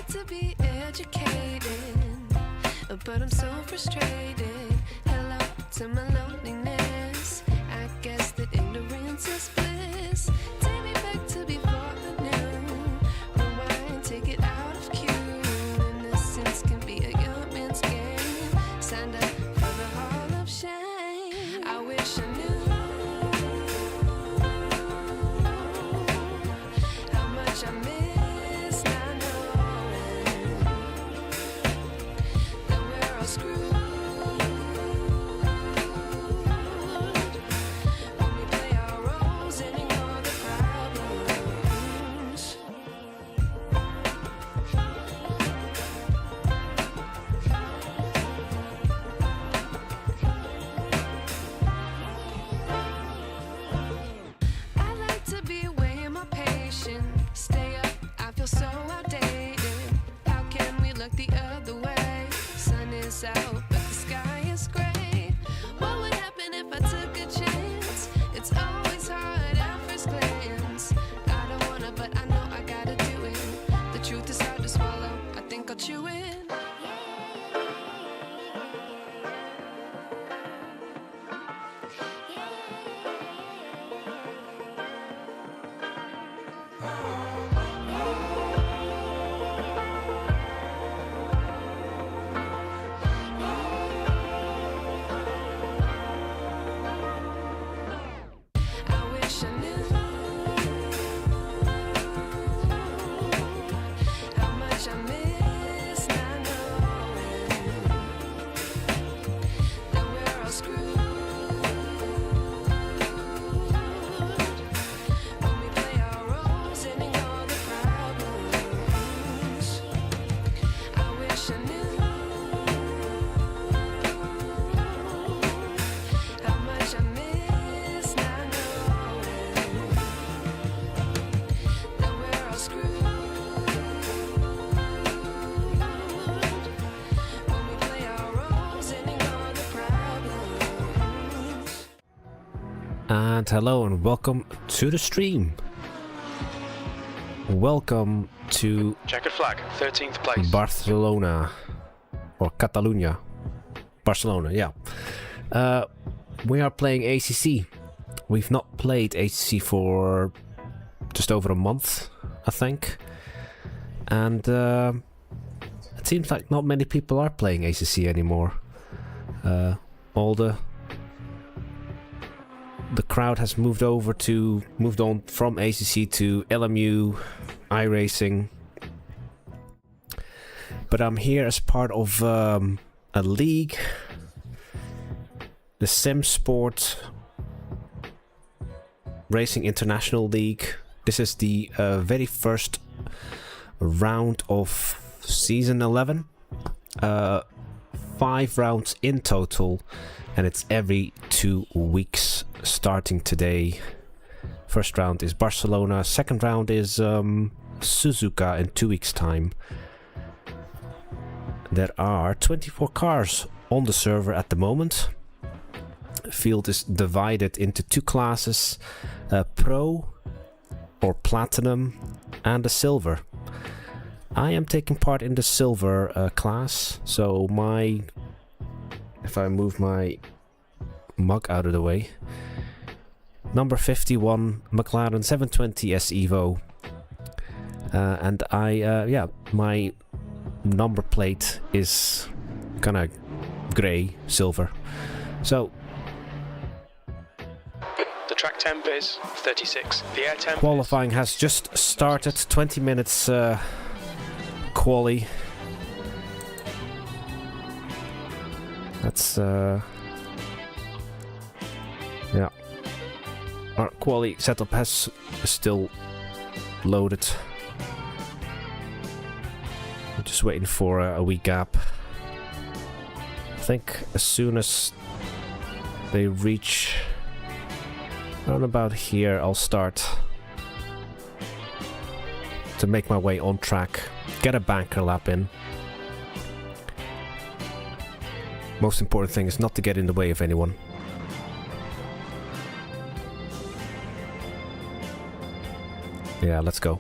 To be educated, but I'm so frustrated. Hello to my loneliness. I guess that ignorance is bliss. Take me back to before the new. Rewind, take it out of cue. Innocence can be a young man's game. Signed up for the hall of shame. I wish I knew how much I miss. Stay up, I feel so outdated. How can we look the other way? Sun is out, but the sky is gray. What would happen if I took a chance? It's always hard at first glance. I don't wanna, but I know I gotta do it. The truth is hard to swallow, I think I'll chew it. And hello and welcome to the stream. Welcome to Checkered flag, 13th place. Barcelona or Catalunya. Barcelona, yeah. We are playing ACC. We've not played ACC for just over a month, I think. And it seems like not many people are playing ACC anymore. All the crowd has moved on from ACC to LMU, iRacing. But I'm here as part of a league, the Simsport Racing International League. This is the very first round of season 11. 5 rounds in total, and it's every 2 weeks starting today. First round is Barcelona, second round is Suzuka in 2 weeks time. There are 24 cars on the server at the moment. Field is divided into 2 classes, Pro or Platinum and a Silver. I am taking part in the Silver class, so if I move my mug out of the way, number 51 McLaren 720S Evo. And my number plate is kind of grey, silver. So The track temp is 36. The air temp qualifying has just started. 20 minutes quali. That's yeah. Our quali setup has still loaded. I'm just waiting for a wee gap. I think as soon as they reach around about here, I'll start to make my way on track, get a banker lap in. Most important thing is not to get in the way of anyone. Yeah, let's go.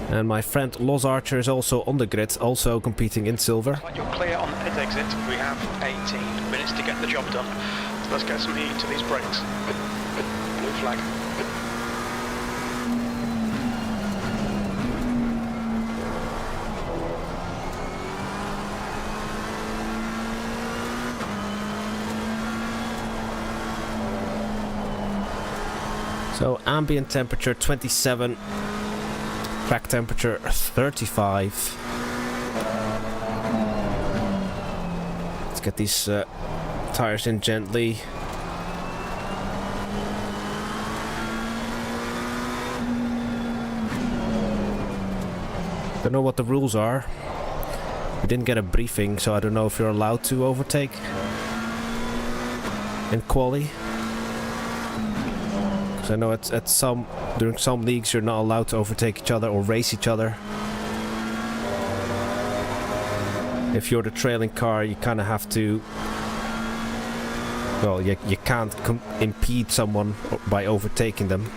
And my friend Los Archer is also on the grid, also competing in silver. You're clear on the pit exit. We have 18 minutes to get the job done. Let's get some heat to these brakes. Blue flag. So ambient temperature 27. Track temperature 35. Let's get these tires in gently. Don't know what the rules are. We didn't get a briefing, so I don't know if you're allowed to overtake in quali. Because I know during some leagues you're not allowed to overtake each other or race each other. If you're the trailing car, you kind of have to... Well, you can't impede someone by overtaking them.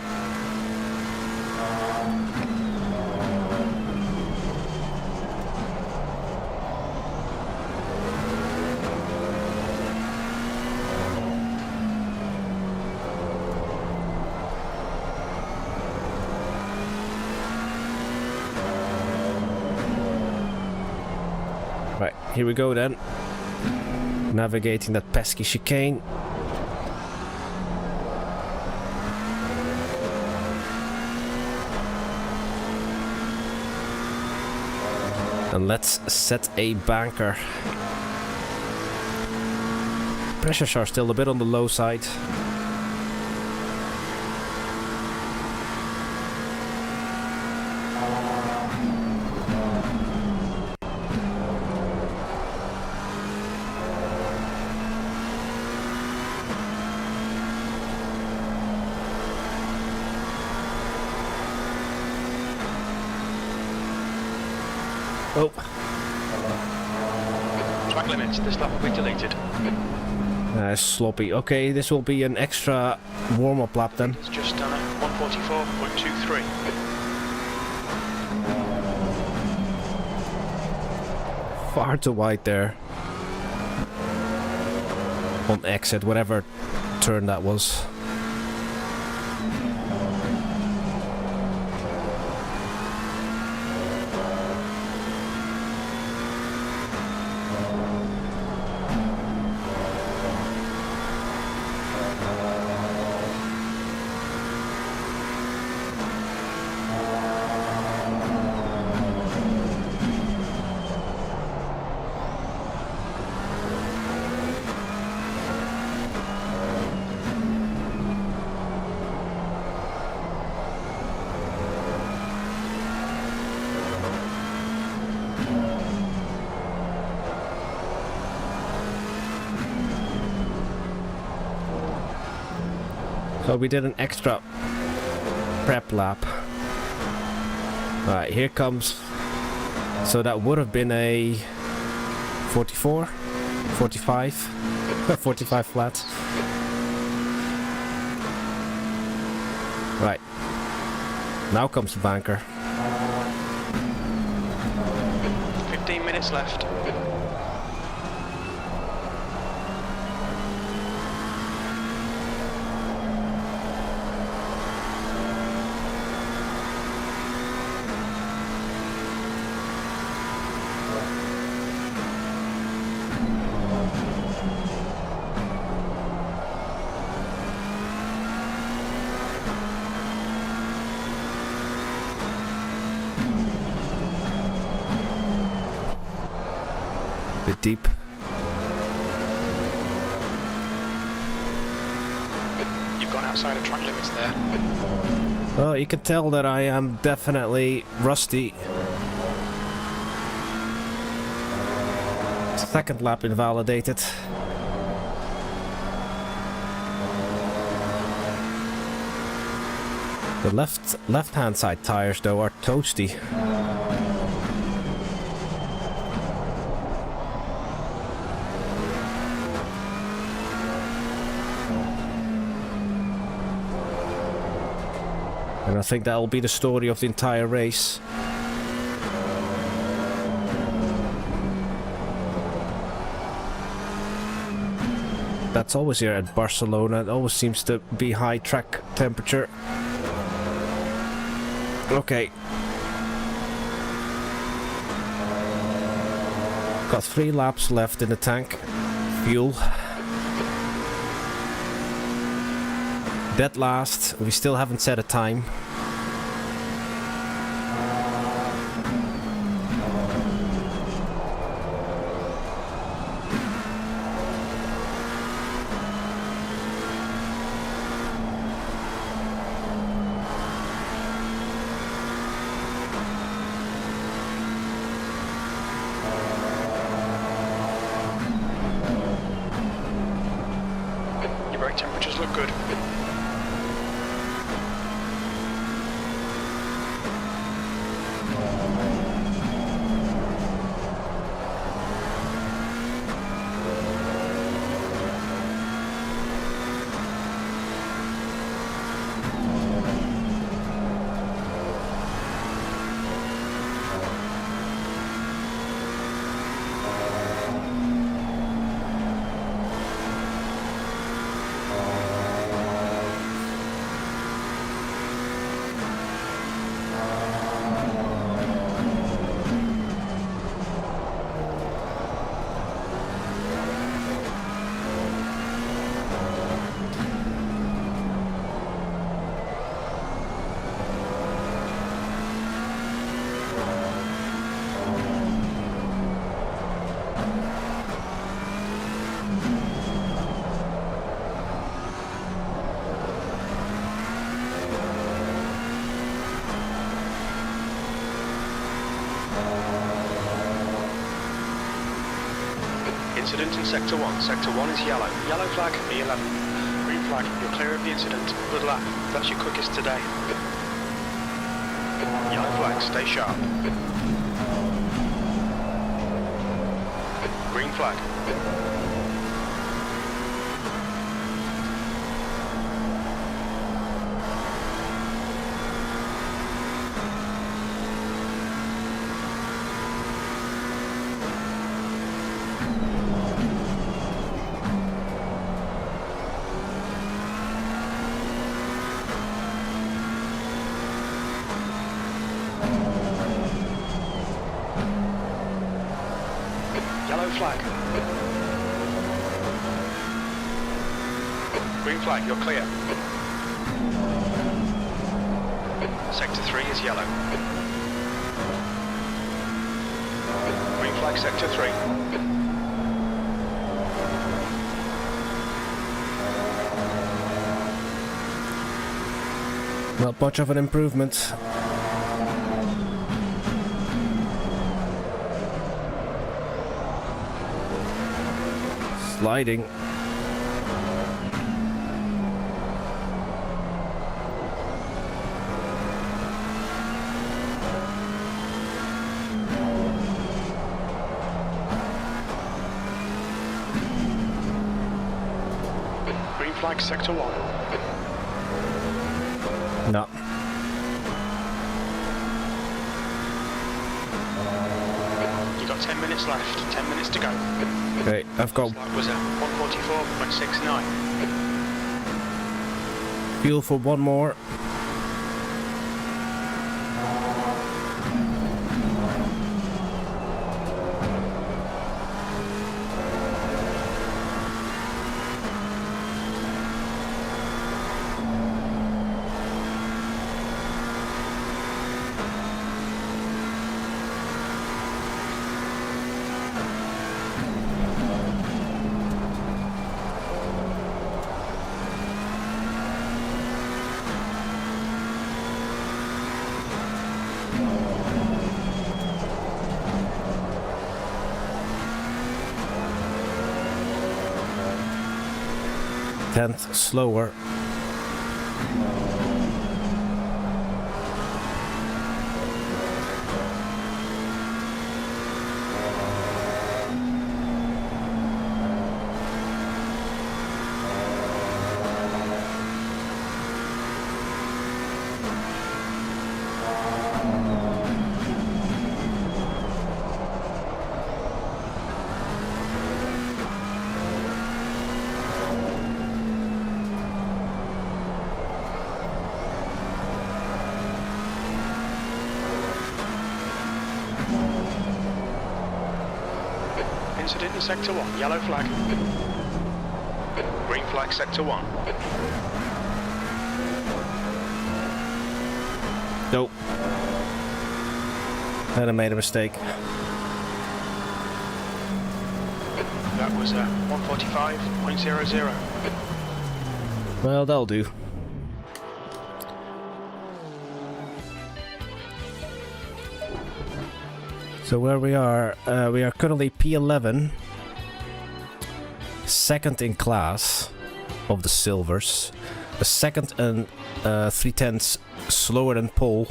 Right, here we go then. Navigating that pesky chicane. And let's set a banker. Pressures are still a bit on the low side. Oh. Track limits, this lap will be deleted. Sloppy. Okay, this will be an extra warm-up lap then. It's just done at 144.23. Far too wide there. On exit, whatever turn that was. So we did an extra prep lap. Alright, here comes. So that would have been a 44, 45, 45 flat. Right. Now comes the banker. 15 minutes left. Bit deep. You've gone outside of track limits there. Well, you can tell that I am definitely rusty. Second lap invalidated. The left-hand side tires though are toasty. And I think that will be the story of the entire race. That's always here at Barcelona. It always seems to be high track temperature. Okay. Got 3 laps left in the tank. Fuel. Dead last. We still haven't set a time. Your brake temperatures look good. Incident in Sector 1. Sector 1 is yellow. Yellow flag, B11. Green flag, you're clear of the incident. Good lap. That's your quickest today. Yellow flag, stay sharp. Green flag. Yellow flag. Green flag, you're clear. Sector 3 is yellow. Green flag, Sector 3. Not much of an improvement. Sliding. Green flag, Sector 1. No. You've got 10 minutes left, 10 minutes to go. Okay, I've got That was a 1:44.69. fuel for one more. Tenth slower. Incident in Sector 1, yellow flag. Green flag, Sector 1. Nope. Then I made a mistake. That was a 1:45.00. Well, that'll do. So where we are currently P11, second in class of the silvers, a second and 3/10 slower than pole,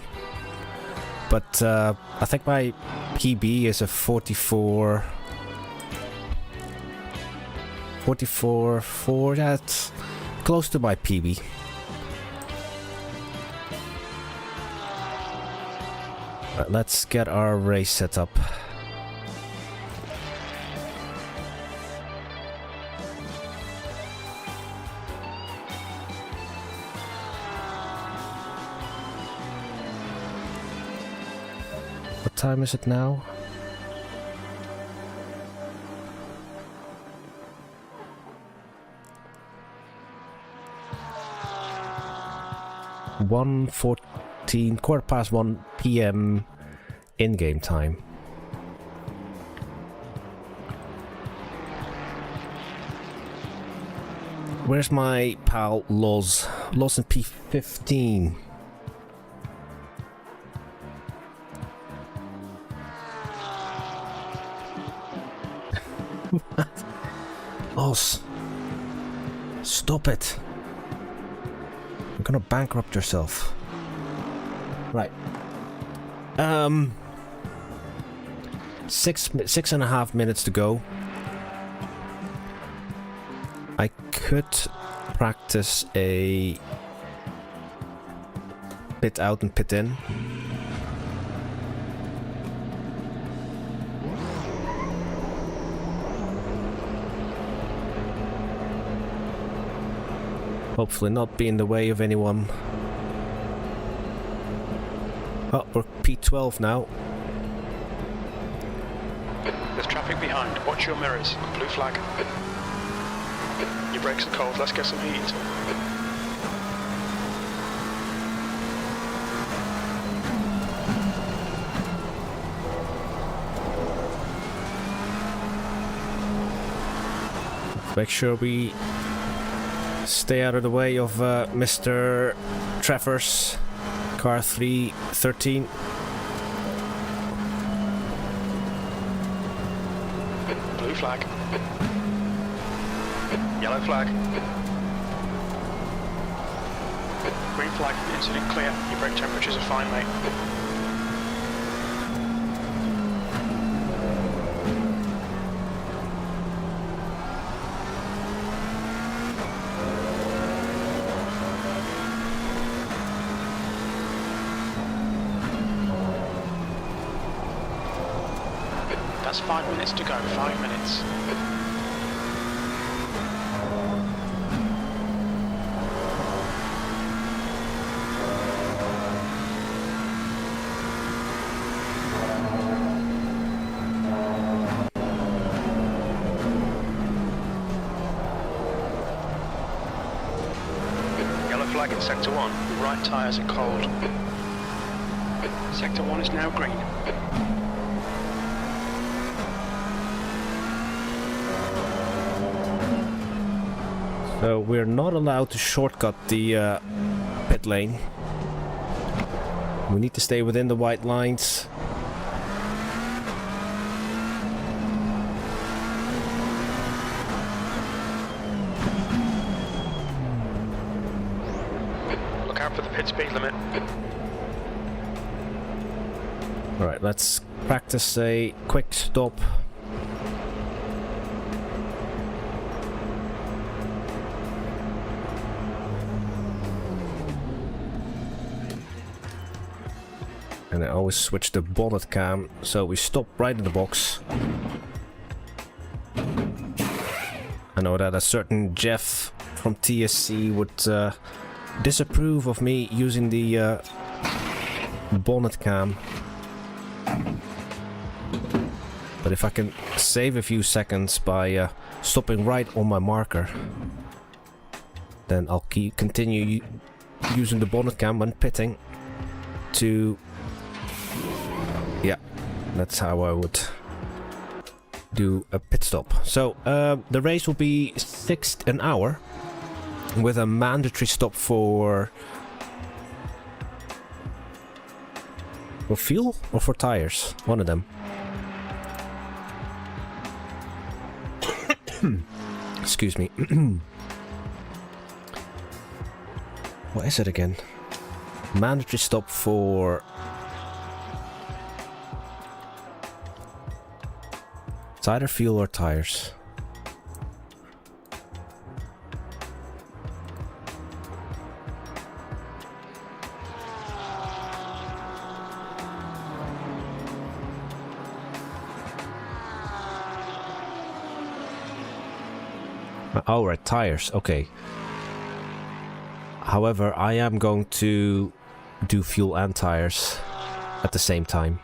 but I think my PB is a 44.4. That's close to my PB. Right, let's get our race set up. What time is it now? £1:14 p.m. in-game time. Where's my pal Loz? Loz in P15. What? Loz. Stop it. You're gonna bankrupt yourself. Right. 6.5 minutes to go. I could practice a pit out and pit in. Hopefully not be in the way of anyone. Oh, we're P12 now. There's traffic behind. Watch your mirrors. Blue flag. Your brakes are cold. Let's get some heat. Make sure we stay out of the way of Mr. Travers, car 313. Blue flag. Yellow flag. Green flag. Incident clear. Your brake temperatures are fine, mate. That's 5 minutes to go, 5 minutes. Yellow flag in sector 1, right tyres are cold. Sector 1 is now green. So we're not allowed to shortcut the pit lane. We need to stay within the white lines. Look out for the pit speed limit. Alright, let's practice a quick stop. And I always switch the bonnet cam, so we stop right in the box. I know that a certain Jeff from TSC would disapprove of me using the bonnet cam. But if I can save a few seconds by stopping right on my marker, then I'll continue using the bonnet cam when pitting to... Yeah, that's how I would do a pit stop. So the race will be an hour with a mandatory stop for fuel or for tires, one of them. Excuse me. What is it again? Mandatory stop for it's either fuel or tires. Oh, right, tires, okay. However, I am going to do fuel and tires at the same time.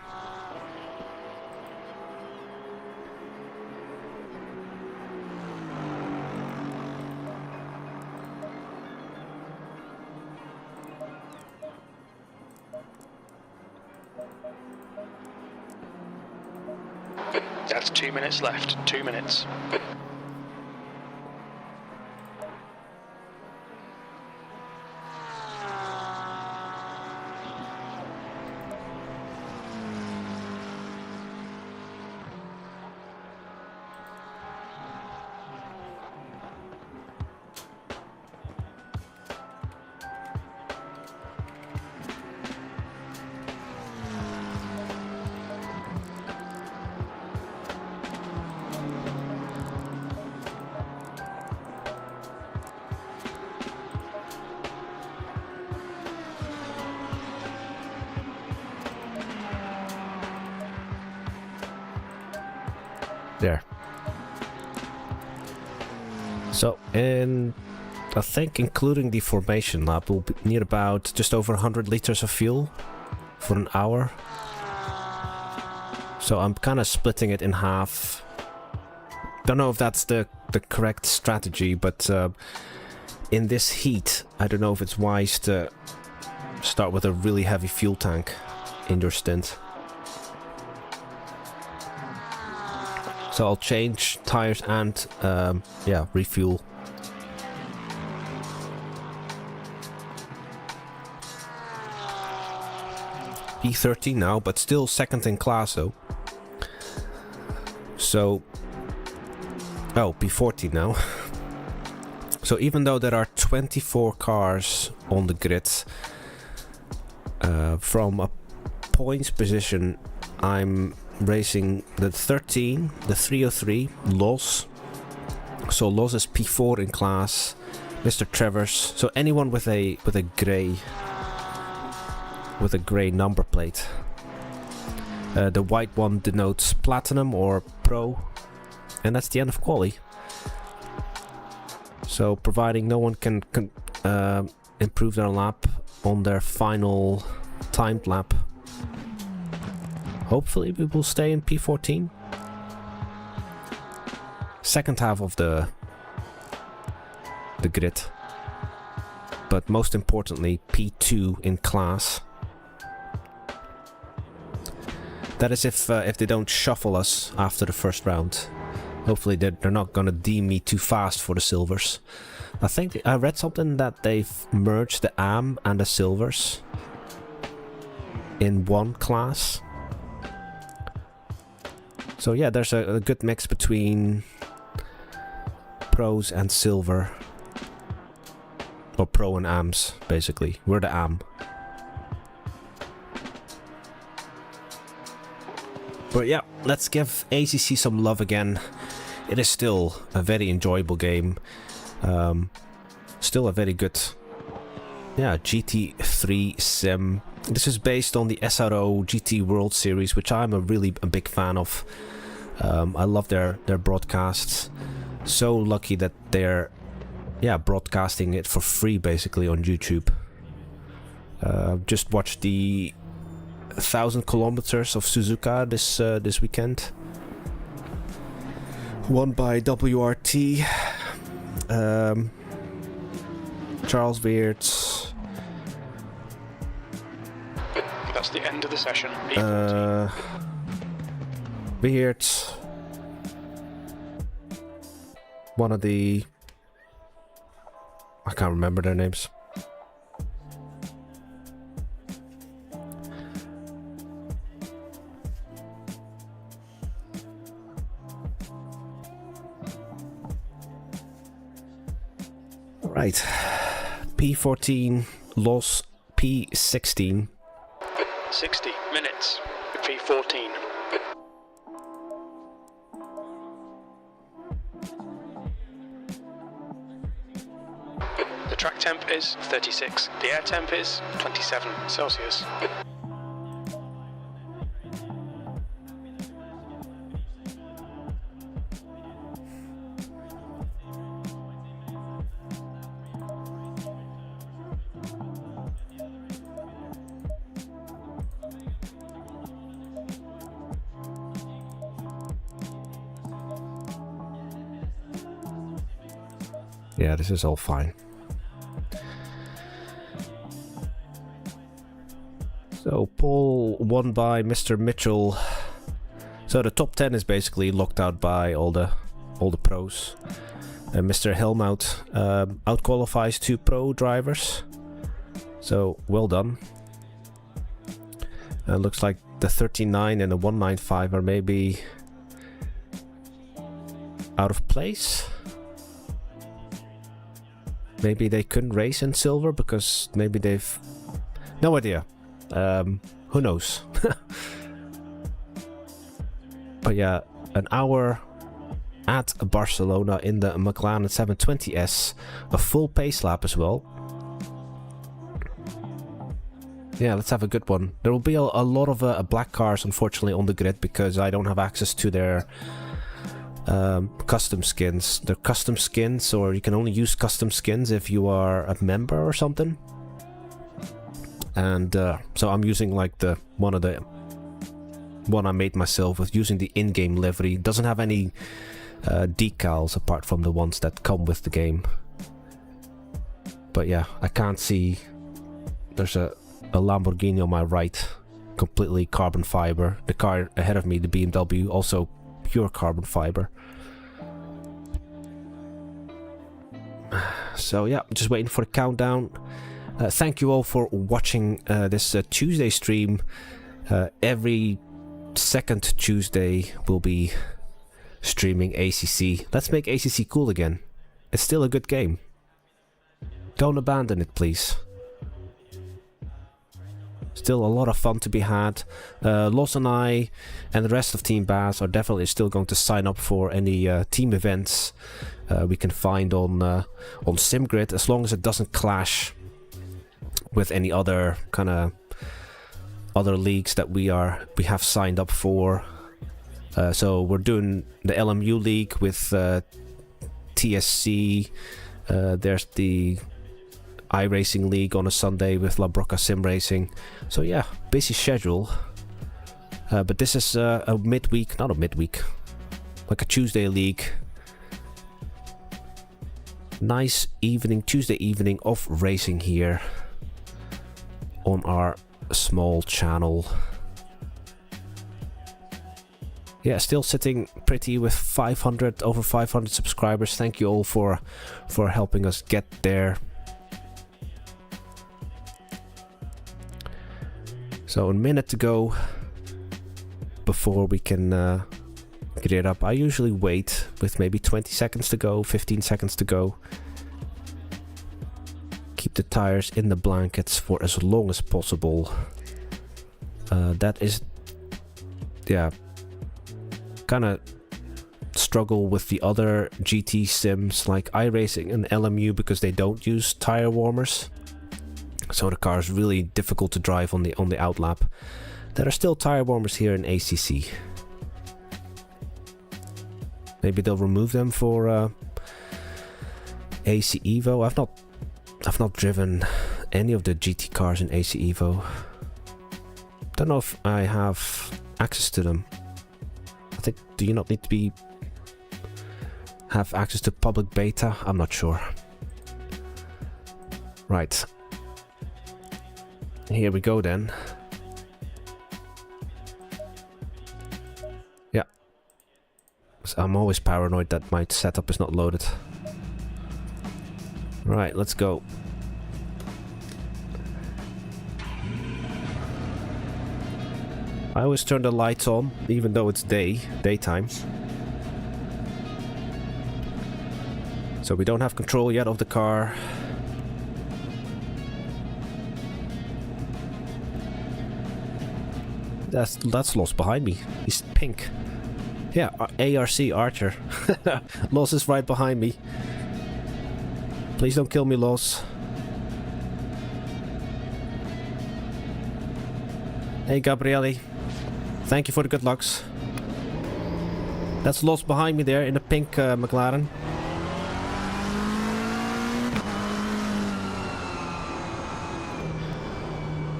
That's 2 minutes left, 2 minutes. There. So, I think including the formation lap, we'll need about just over 100 liters of fuel for an hour. So I'm kind of splitting it in half. Don't know if that's the correct strategy, but in this heat, I don't know if it's wise to start with a really heavy fuel tank in your stint. So I'll change tires and, yeah, refuel. P13 now, but still second in class though. So, oh, P14 now. So even though there are 24 cars on the grid, from a points position, I'm racing the 13, the 303, Los. So Los is P4 in class, Mr. Travers. So anyone with a grey number plate. The white one denotes platinum or pro, and that's the end of quali. So providing no one can improve their lap on their final timed lap, hopefully we will stay in P14. Second half of the grid, but most importantly P2 in class. That is if they don't shuffle us after the first round. Hopefully they're not gonna deem me too fast for the silvers. I think I read something that they've merged the AM and the silvers in one class. So yeah, there's a good mix between pros and silver. Or pro and AMs, basically. We're the AM. But yeah, let's give ACC some love again. It is still a very enjoyable game. Still a very good, GT3 sim. This is based on the SRO GT World Series, which I'm a big fan of. I love their broadcasts. So lucky that they're broadcasting it for free basically on YouTube. Just watched the 1,000 kilometers of Suzuka this weekend. Won by WRT. Charles Weirds. That's the end of the session. Weirds. One of the... I can't remember their names. Right. P14 loss P16. 60 minutes. P14. The track temp is 36. The air temp is 27 Celsius. Yeah, this is all fine. So, pole won by Mr. Mitchell. So the top 10 is basically locked out by all the pros. Mr. Helmout out-qualifies 2 pro drivers. So, well done. Looks like the 39 and the 195 are maybe out of place. Maybe they couldn't race in silver because maybe they've... No idea. Who knows? But yeah, an hour at Barcelona in the McLaren 720S. A full pace lap as well. Yeah, let's have a good one. There will be a lot of black cars, unfortunately, on the grid because I don't have access to their custom skins. They're custom skins, or you can only use custom skins if you are a member or something. And so I'm using like the one I made myself with using the in-game livery. It doesn't have any decals apart from the ones that come with the game. But yeah, I can't see. There's a Lamborghini on my right, completely carbon fiber. The car ahead of me, the BMW, also pure carbon fiber. So yeah, just waiting for the countdown. Thank you all for watching this Tuesday stream. Every second Tuesday we'll be streaming ACC. Let's make ACC cool again. It's still a good game. Don't abandon it, please. Still a lot of fun to be had. Los and I and the rest of Team Bass are definitely still going to sign up for any team events we can find on SimGrid, as long as it doesn't clash with any other kind of other leagues that we have signed up for. So we're doing the LMU league with TSC. There's the iRacing league on a Sunday with La Broca Sim Racing. So yeah, busy schedule. But this is a midweek, not a midweek, like a Tuesday league. Nice evening, Tuesday evening of racing here on our small channel. Yeah, still sitting pretty with over 500 subscribers. Thank you all for helping us get there. So a minute to go before we can get it up. I usually wait with maybe 20 seconds to go, 15 seconds to go. Keep the tires in the blankets for as long as possible. That is, yeah, kind of struggle with the other GT sims like iRacing and LMU because they don't use tire warmers. So the car is really difficult to drive on the outlap. There are still tire warmers here in ACC. Maybe they'll remove them for AC Evo. I've not driven any of the GT cars in AC Evo. Don't know if I have access to them. I think, do you not need to have access to public beta? I'm not sure. Right. Here we go then. Yeah. So I'm always paranoid that my setup is not loaded. Right, let's go. I always turn the lights on, even though it's daytime. So we don't have control yet of the car. That's Loss behind me. He's pink. Yeah, ARC Archer. Loss is right behind me. Please don't kill me, Loss. Hey, Gabriele. Thank you for the good lucks. That's Loss behind me there in the pink McLaren.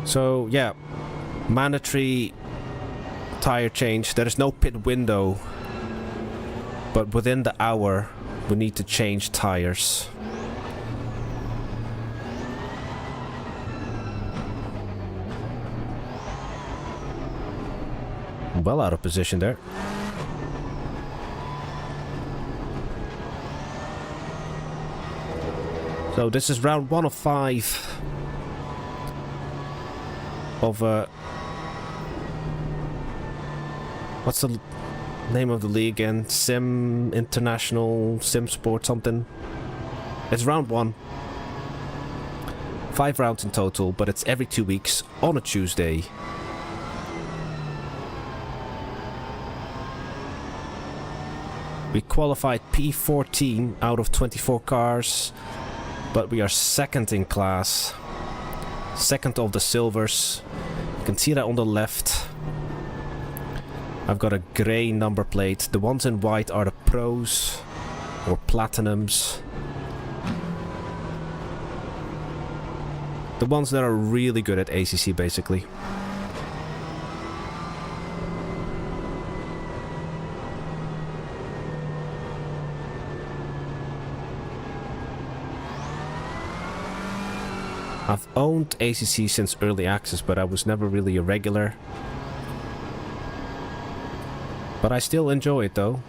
So, yeah. Mandatory tire change. There is no pit window, but within the hour we need to change tires. Well out of position there. So this is round 1 of 5 of what's the name of the league again? Sim International, Simsport something. It's round 1. 5 rounds in total, but it's every 2 weeks on a Tuesday. We qualified P14 out of 24 cars, but we are second in class. Second of the silvers. You can see that on the left. I've got a grey number plate. The ones in white are the pros or platinums. The ones that are really good at ACC, basically. I've owned ACC since early access, but I was never really a regular. But I still enjoy it though.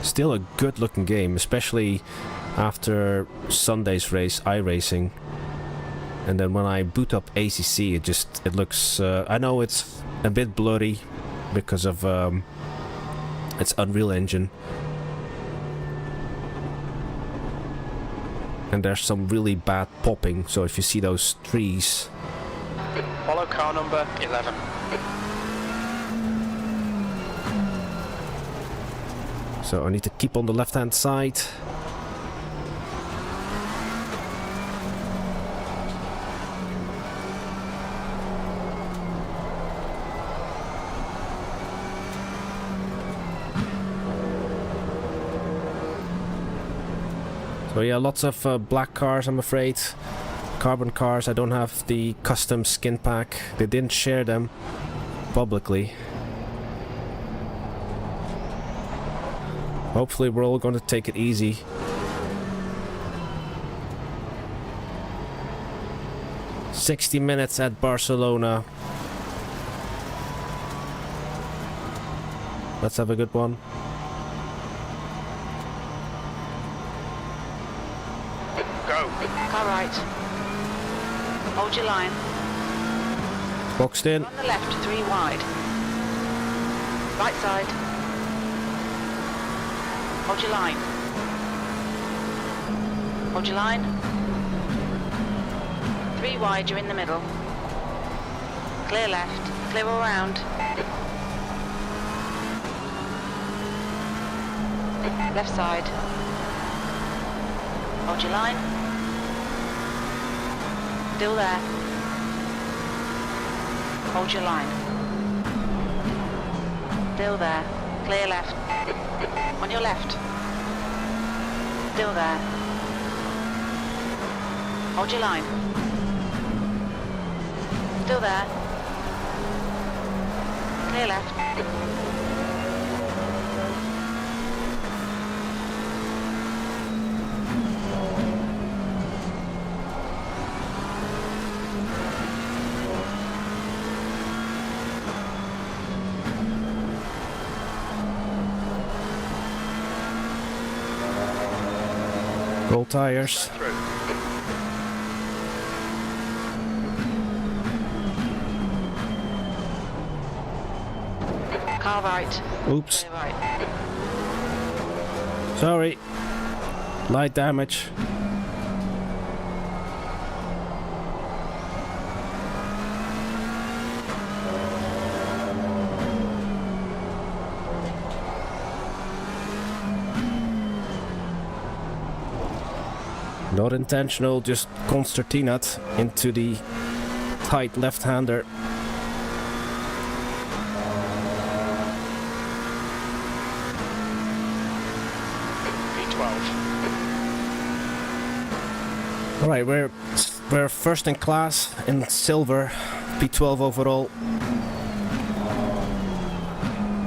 Still a good looking game, especially after Sunday's race, iRacing. And then when I boot up ACC, it looks... I know it's a bit blurry because of its Unreal Engine. And there's some really bad popping, so if you see those trees... Follow car number 11. So I need to keep on the left hand side. So yeah, lots of black cars, I'm afraid. Carbon cars. I don't have the custom skin pack. They didn't share them publicly. Hopefully we're all going to take it easy. "60 minutes at Barcelona." Let's have a good one. Go. Car right. Hold your line. Boxed in. On the left, 3 wide. Right side. Hold your line. Hold your line. 3 wide, you're in the middle. Clear left. Clear all round. Left side. Hold your line. Still there. Hold your line. Still there. Clear left. On your left. Still there. Hold your line. Still there. Clear left. Roll tires. Through. Car right. Oops. Clear right. Sorry. Light damage. Not intentional, just concertinat into the tight left-hander. V12. Alright, we're first in class in silver, P12 overall.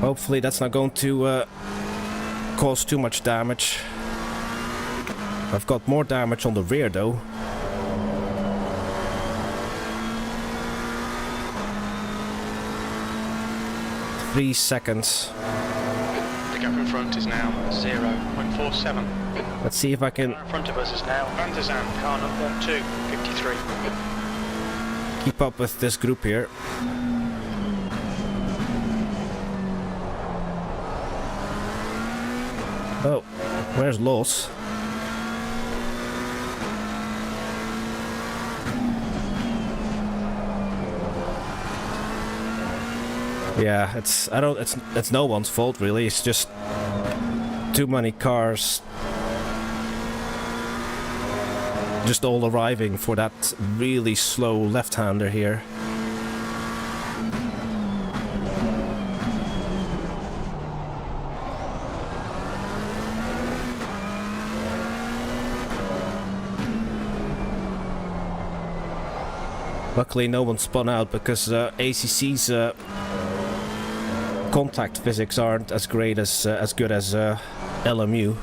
Hopefully that's not going to cause too much damage. I've got more damage on the rear though. Three seconds. The gap in front is now 0.47. Let's see if I can In front of us is now Van der Zandt, car number 253. keep up with this group here. Oh, where's Los? Yeah, it's no one's fault really. It's just too many cars just all arriving for that really slow left-hander here. Luckily no one spun out because ACC's contact physics aren't as great as good as LMU.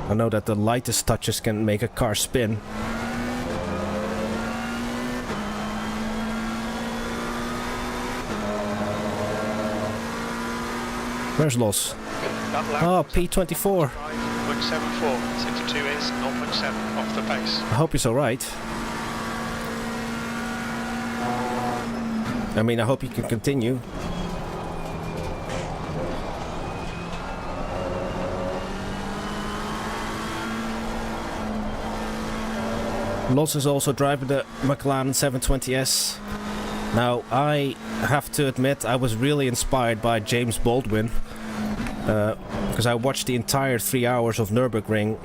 I know that the lightest touches can make a car spin. Where's Los? Oh, P24. 0.74. 62 is 0.7 off the pace. I hope he's alright. I mean, I hope he can continue. Los is also driving the McLaren 720S. Now, I have to admit, I was really inspired by James Baldwin. Because I watched the entire 3 hours of Nürburgring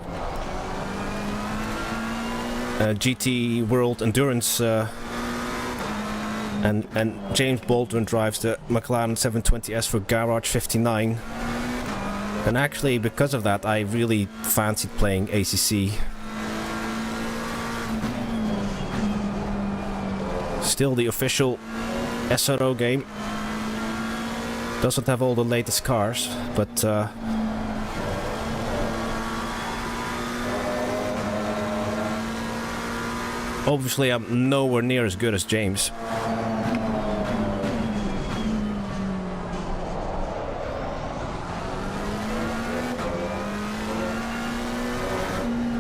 GT World Endurance, and James Baldwin drives the McLaren 720S for Garage 59. And actually, because of that, I really fancied playing ACC. Still the official SRO game. Doesn't have all the latest cars, but obviously I'm nowhere near as good as James.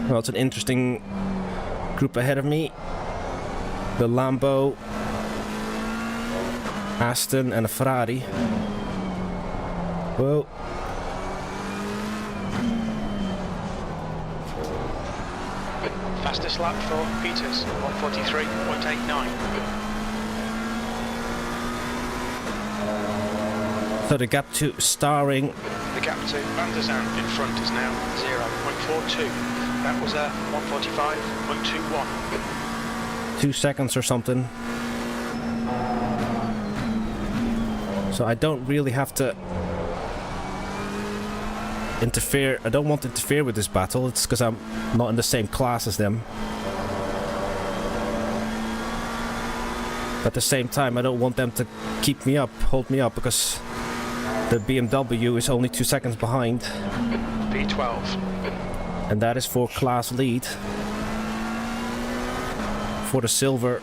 Well, it's an interesting group ahead of me. The Lambo, Aston and a Ferrari. Whoa. Fastest lap for Peters, 1:43.89. So the gap to Starring. The gap to Van der Zandt in front is now 0.42. That was a 1:45.21. 2 seconds or something. So I don't really have to interfere. I don't want to interfere with this battle. It's because I'm not in the same class as them. But at the same time, I don't want them to keep me up, hold me up, because the BMW is only 2 seconds behind. B12. And that is for class lead. For the silver.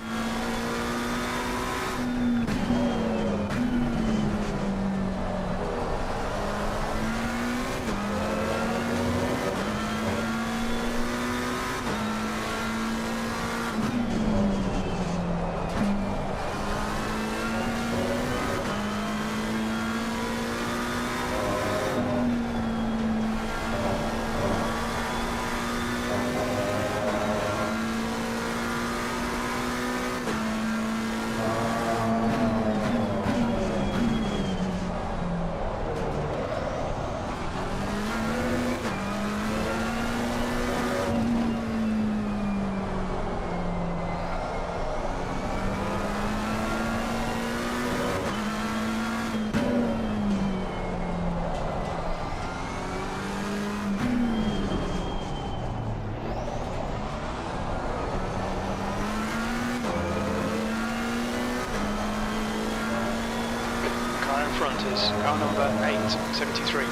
Car number 873.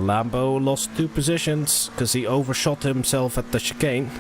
Lambo lost 2 positions because he overshot himself at the chicane.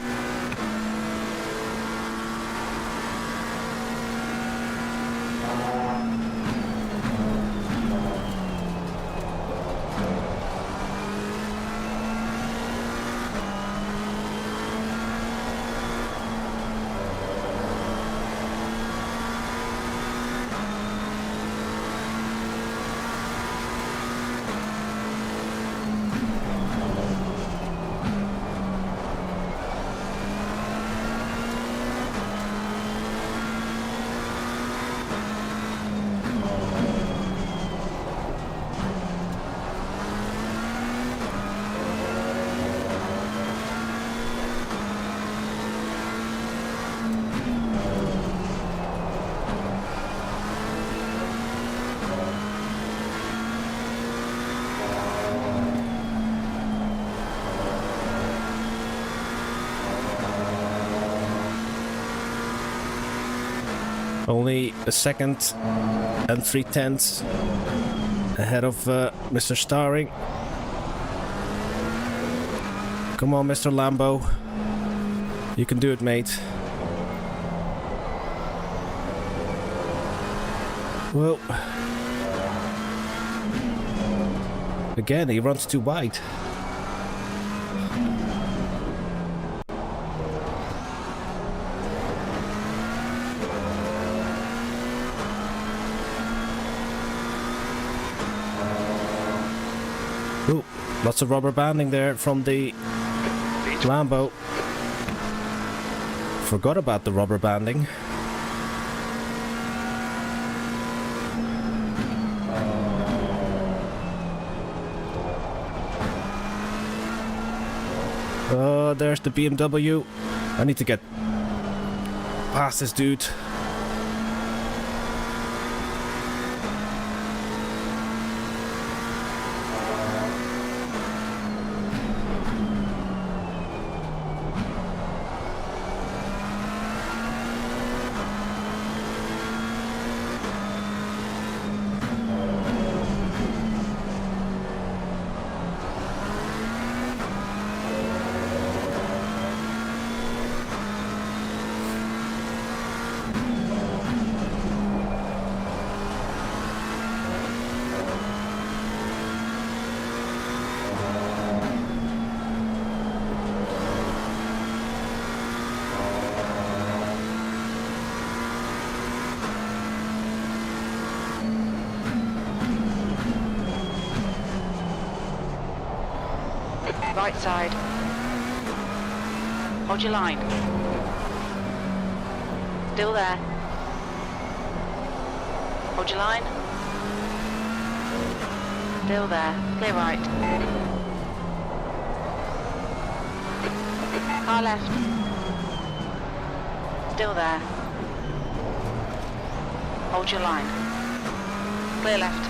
Only a second and 3/10 ahead of Mr. Starring. Come on, Mr. Lambo. You can do it, mate. Well, again, he runs too wide. Ooh, lots of rubber banding there from the Lambo. Forgot about the rubber banding. Oh, there's the BMW. I need to get past this dude. right side. Hold your line. Still there. Hold your line. Still there. Clear right. Car left. Still there. Hold your line. Clear left.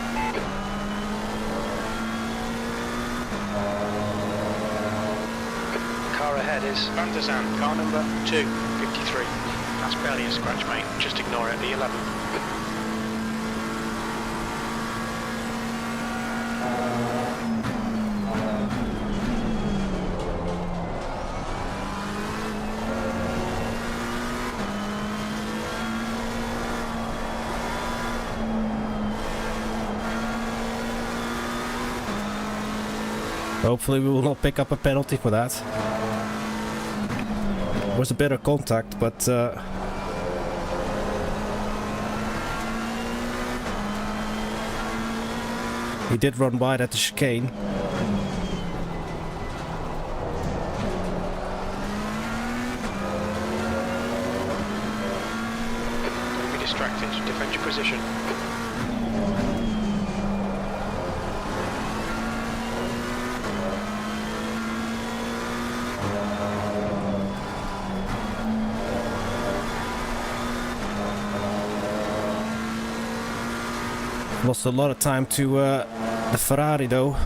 Car ahead is Van der Zand, car number 253. That's barely a scratch, mate. Just ignore it, the 11. Hopefully we will not pick up a penalty for that. It was a bit of contact, but he did run wide at the chicane. Don't be distracted, defend your position. Lost a lot of time to the Ferrari though.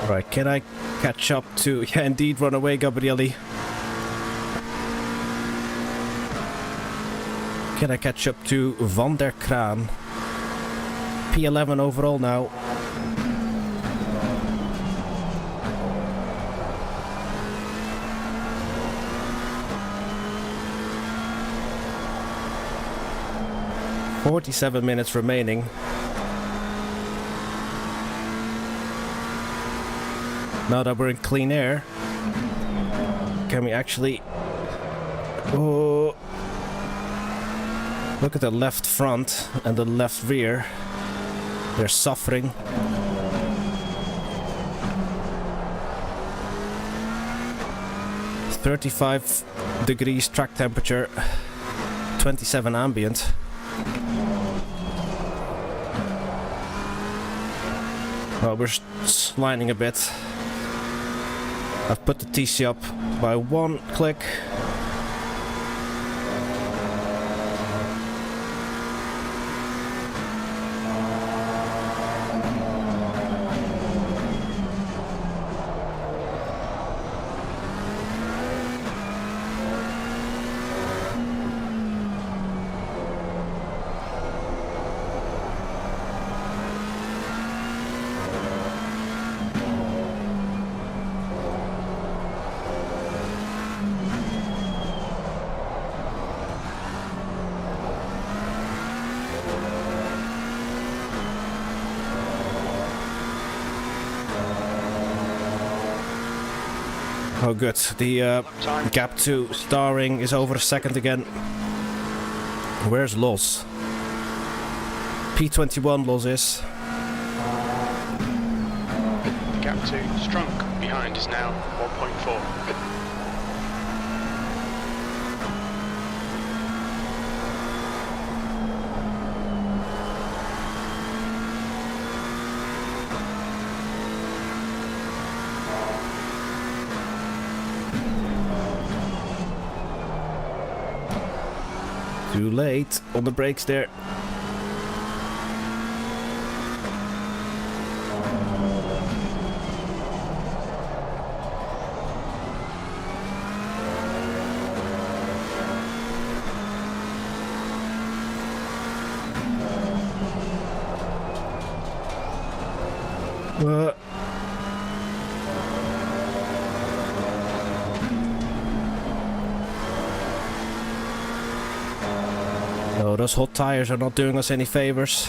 Right, can I catch up to... Yeah, indeed, run away, Gabrielli. Can I catch up to Van der Kraan? P11 overall now. "47 minutes remaining. Now that we're in clean air, can we actually... Oh, look at the left front and the left rear. They're suffering. "35 degrees track temperature, 27 ambient. Well, we're sliding a bit. I've put the TC up by 1 click. Oh good, the gap to starring is over a second again. Where's Los? P21 Los is. The gap to Strunk behind is now 1.4. Too late on the brakes there. those hot tires are not doing us any favors.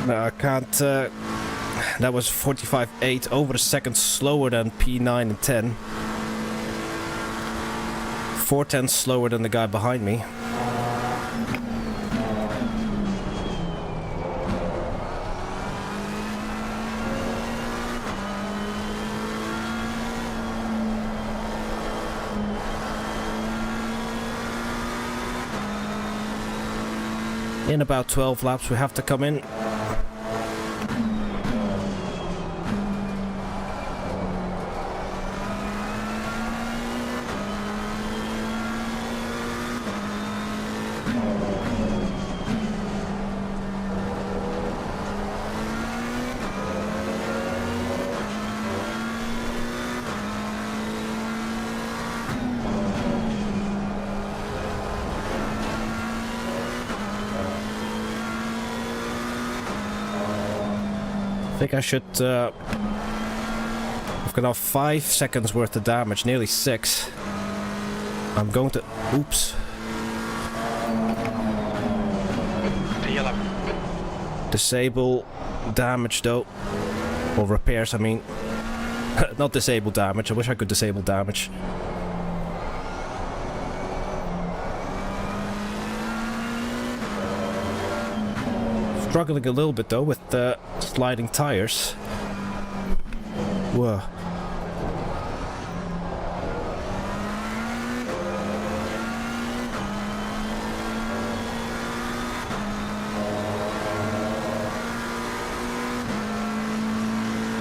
No, I can't. That was 45.8, over a second slower than P9 and 10. 4/10 slower than the guy behind me. In about 12 laps we have to come in. I think I should... I've got now 5 seconds worth of damage, nearly 6. I'm going to... Oops. P11. Disable damage though. Or repairs, I mean. Not disable damage, I wish I could disable damage. Struggling a little bit though with the sliding tires. Whoa.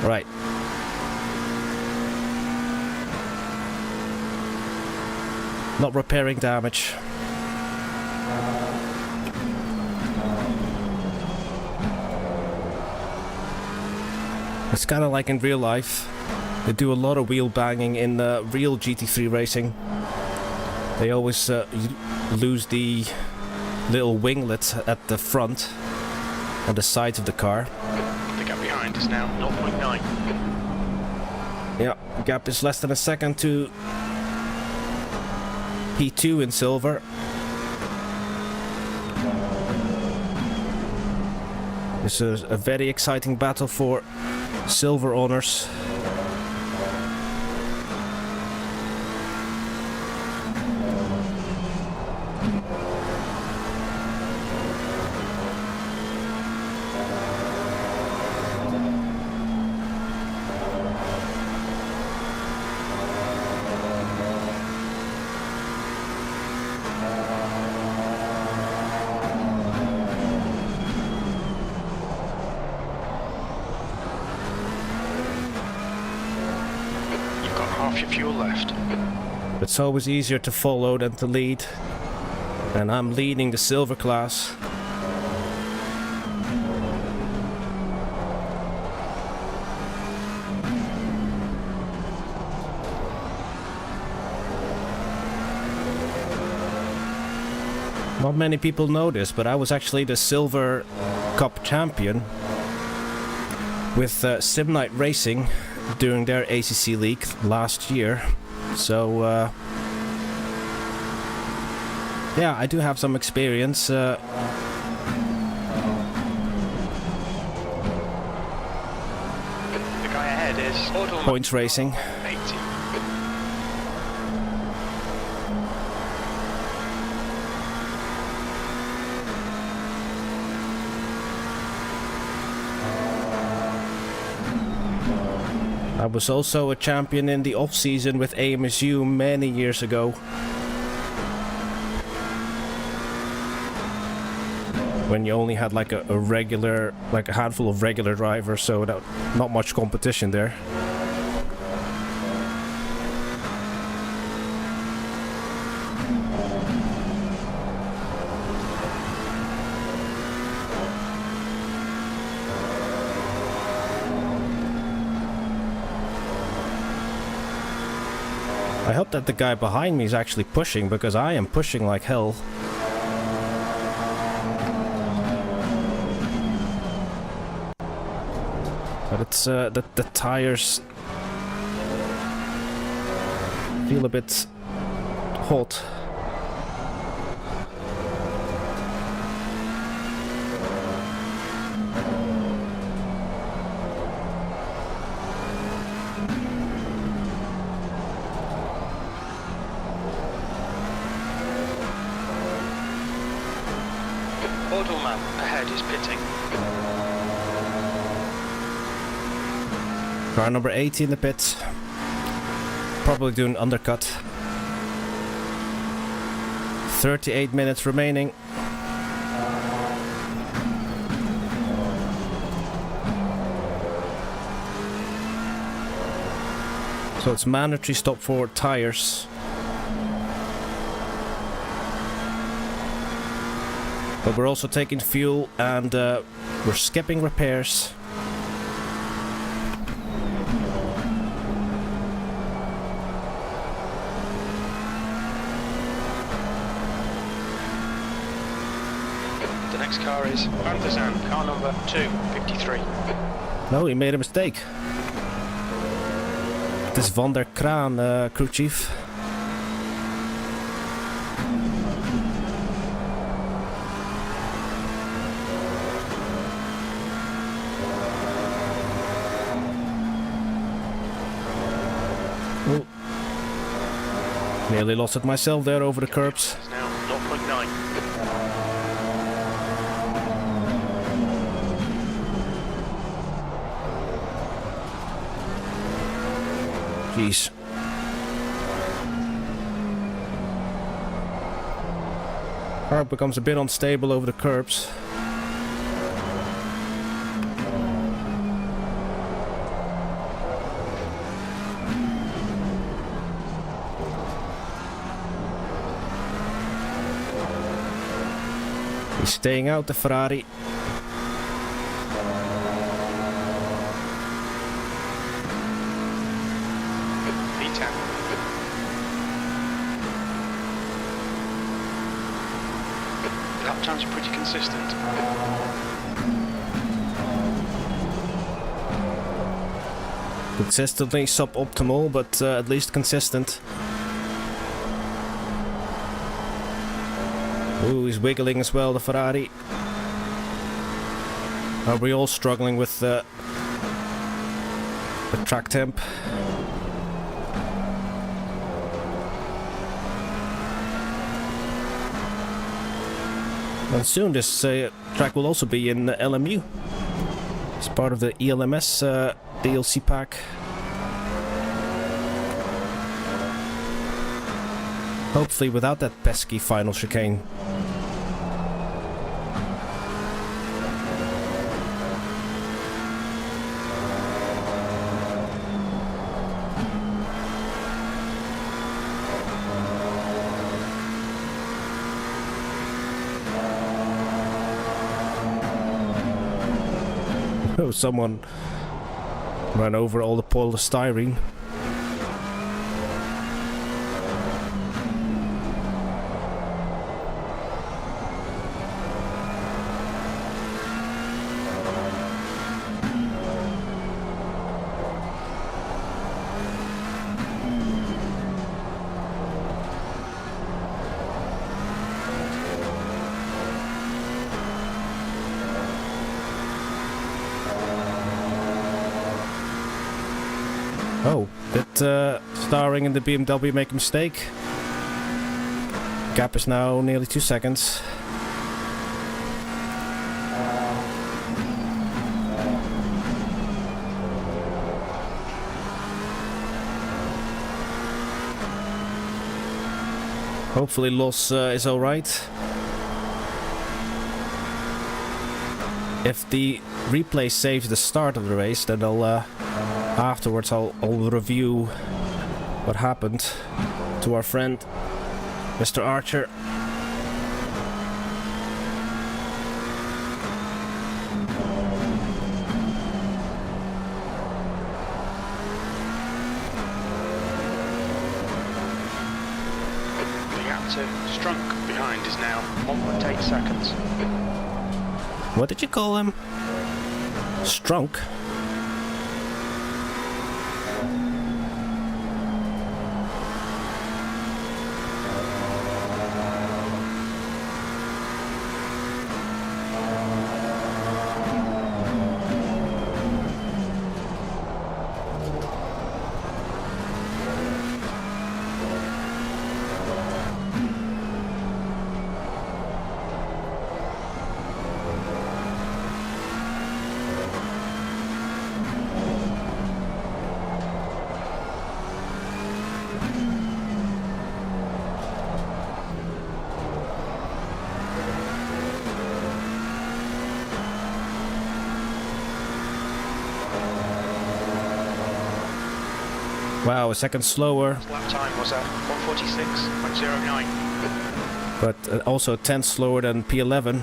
Right. Not repairing damage. It's kind of like in real life. They do a lot of wheel banging in real GT3 racing. They always lose the little winglets at the front and the sides of the car. The gap behind is now 0.9. Yeah, gap is less than a second to P2 in silver. This is a very exciting battle for silver honors. Half your fuel left. It's always easier to follow than to lead. And I'm leading the silver class. Not many people know this, but I was actually the Silver Cup champion with Simsport Racing during their ACC league last year. So yeah, I do have some experience. The guy ahead is Points racing. 80. I was also a champion in the off-season with AMSU many years ago. When you only had like a regular, like a handful of regular drivers, so not much competition there. I hope that the guy behind me is actually pushing, because I am pushing like hell. But it's the tires feel a bit hot. Ordelman ahead is pitting. Car number 80 in the pits. Probably doing undercut. 38 minutes remaining. So it's mandatory stop forward tires. But we're also taking fuel and we're skipping repairs. The next car is Van der Zand, car number 253. No, he made a mistake. Het is Van der Kraan, crew chief. Oh. Nearly lost it myself there over the curbs. It's now 0.9. Jeez. Car becomes a bit unstable over the curbs. He's staying out, the Ferrari. P10. Lap times are pretty consistent. Consistently suboptimal, but at least consistent. Ooh, he's wiggling as well, the Ferrari. Are we all struggling with the track temp? And soon this track will also be in LMU. It's part of the ELMS DLC pack. Hopefully without that pesky final chicane. Oh, someone ran over all the polystyrene. Oh, did starring in the BMW make a mistake? Gap is now nearly 2 seconds. Hopefully Los is alright. If the replay saves the start of the race, then afterwards I'll review what happened to our friend Mr. Archer. to Strunk behind is now 1.8 seconds. What did you call him? Strunk? Wow, a second slower. Lap time was at 1:46.09. But also 10 slower than P11.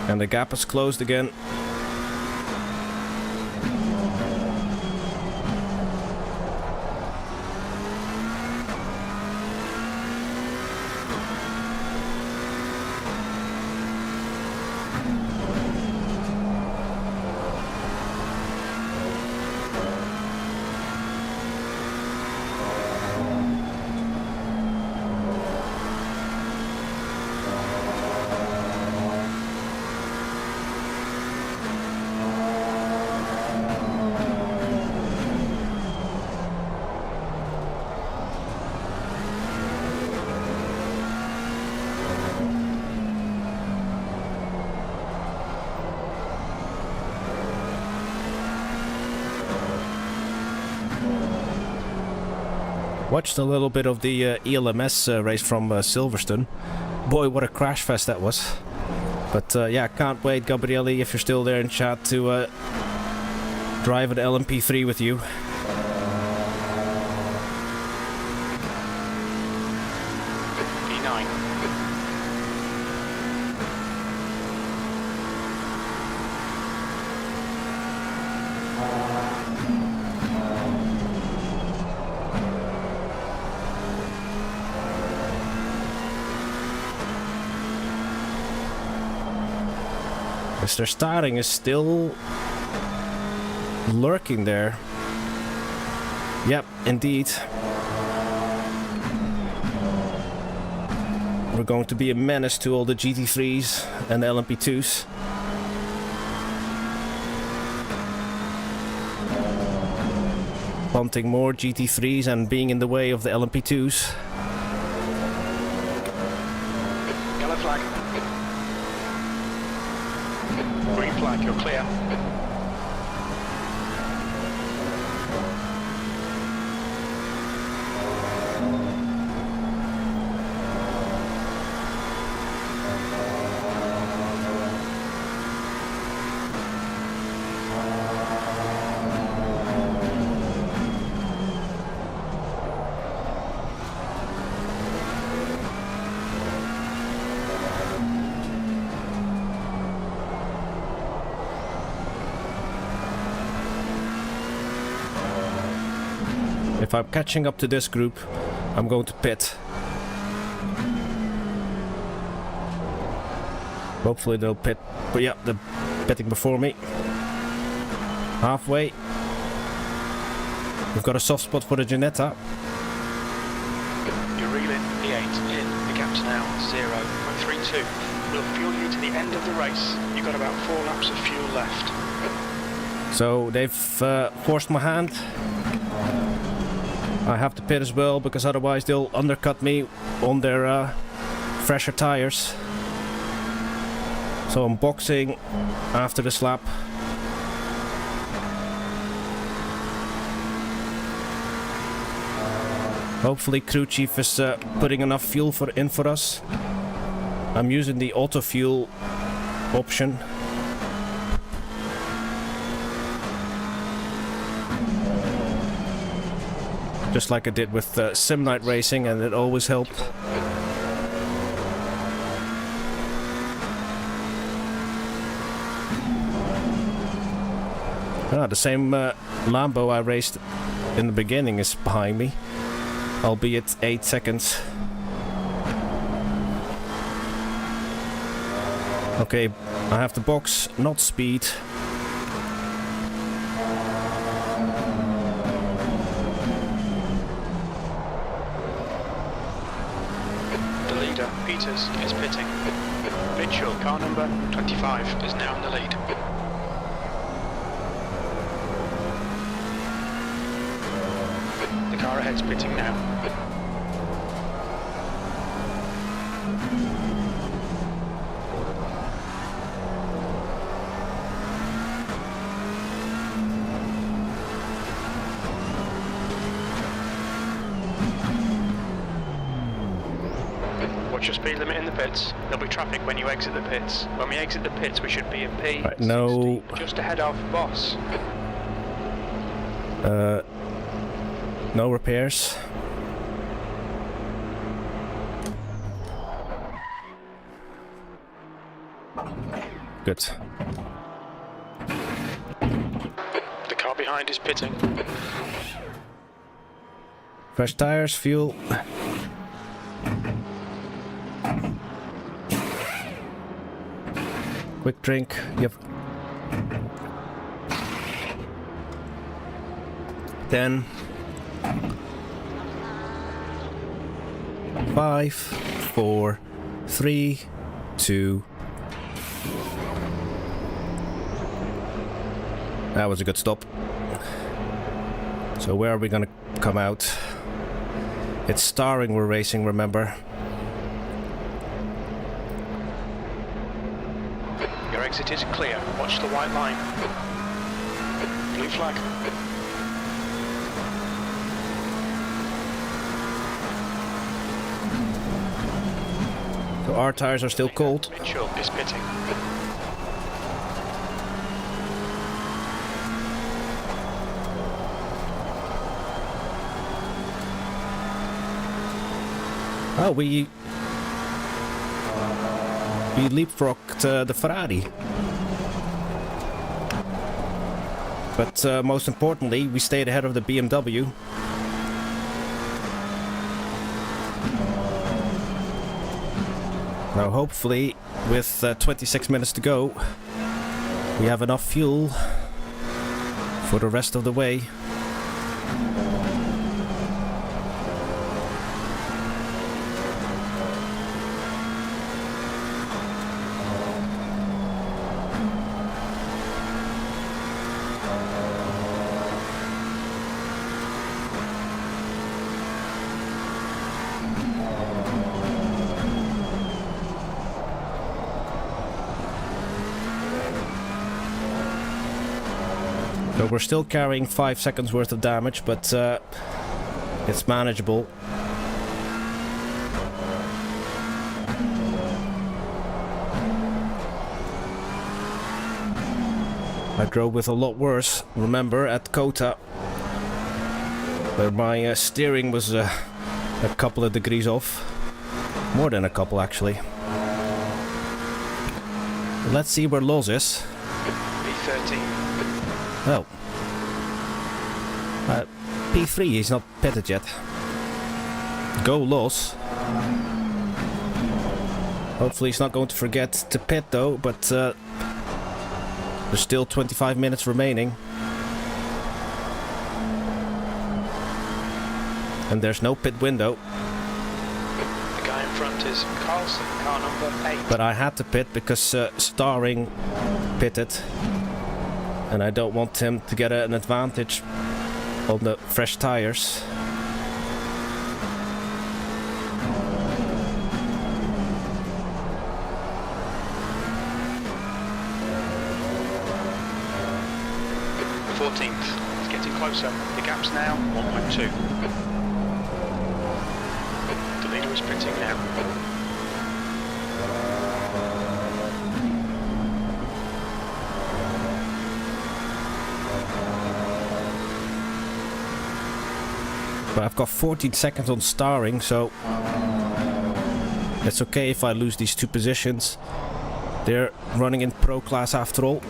And the gap is closed again. Watched a little bit of the ELMS race from Silverstone. Boy, what a crash fest that was. But yeah, can't wait, Gabriele, if you're still there in chat, to drive an LMP3 with you. P9. Mr. Starting is still lurking there. Yep, indeed. We're going to be a menace to all the GT3s and the LMP2s. Wanting more GT3s and being in the way of the LMP2s. Yellow flag. Green flag, you're clear. If I'm catching up to this group, I'm going to pit. Hopefully they'll pit. But yeah, they're pitting before me. Halfway. We've got a soft spot for the Ginetta. You're reeling P8 in. The gap's now 0.32. We'll fuel you to the end of the race. You've got about 4 laps of fuel left. So they've forced my hand. I have to pit as well, because otherwise they'll undercut me on their fresher tires. So I'm boxing after this lap. Hopefully crew chief is putting enough fuel in for us. I'm using the auto fuel option. Just like I did with Sim Night Racing, and it always helped. The same Lambo I raced in the beginning is behind me, albeit 8 seconds. Okay, I have the box, not speed. The leader, Peters, is pitting. Mitchell, car number 25, is now in the lead. The car ahead's pitting now. Watch your speed limit in the pits. There'll be traffic when you exit the pits. When we exit the pits, we should be in P. Right, no. Just ahead of Boss. No repairs. Good. The car behind is pitting. Fresh tires, fuel. Quick drink. Yep. 10. 5, 4, 3, 2. That was a good stop. So where are we gonna come out? It's starring we're racing, remember? Your exit is clear. Watch the white line. Blue flag. So our tires are still cold. Mitchell is pitting. Oh, we leapfrogged the Ferrari. But most importantly, we stayed ahead of the BMW. Now hopefully, with 26 minutes to go, we have enough fuel for the rest of the way. So we're still carrying 5 seconds worth of damage, but it's manageable. I drove with a lot worse, remember, at Kota, where my steering was a couple of degrees off. More than a couple, actually. Let's see where Loz is. P13. Oh. P3, he's not pitted yet. Go Loz. Hopefully he's not going to forget to pit though, but there's still 25 minutes remaining. And there's no pit window. The guy in front is Carlson, car number 8. But I had to pit because Starring pitted. And I don't want him to get an advantage on the fresh tires. The 14th. It's getting closer. The gap's now 1.2. The leader is pitting now. But I've got 14 seconds on starring, so it's okay if I lose these 2 positions. They're running in pro class after all.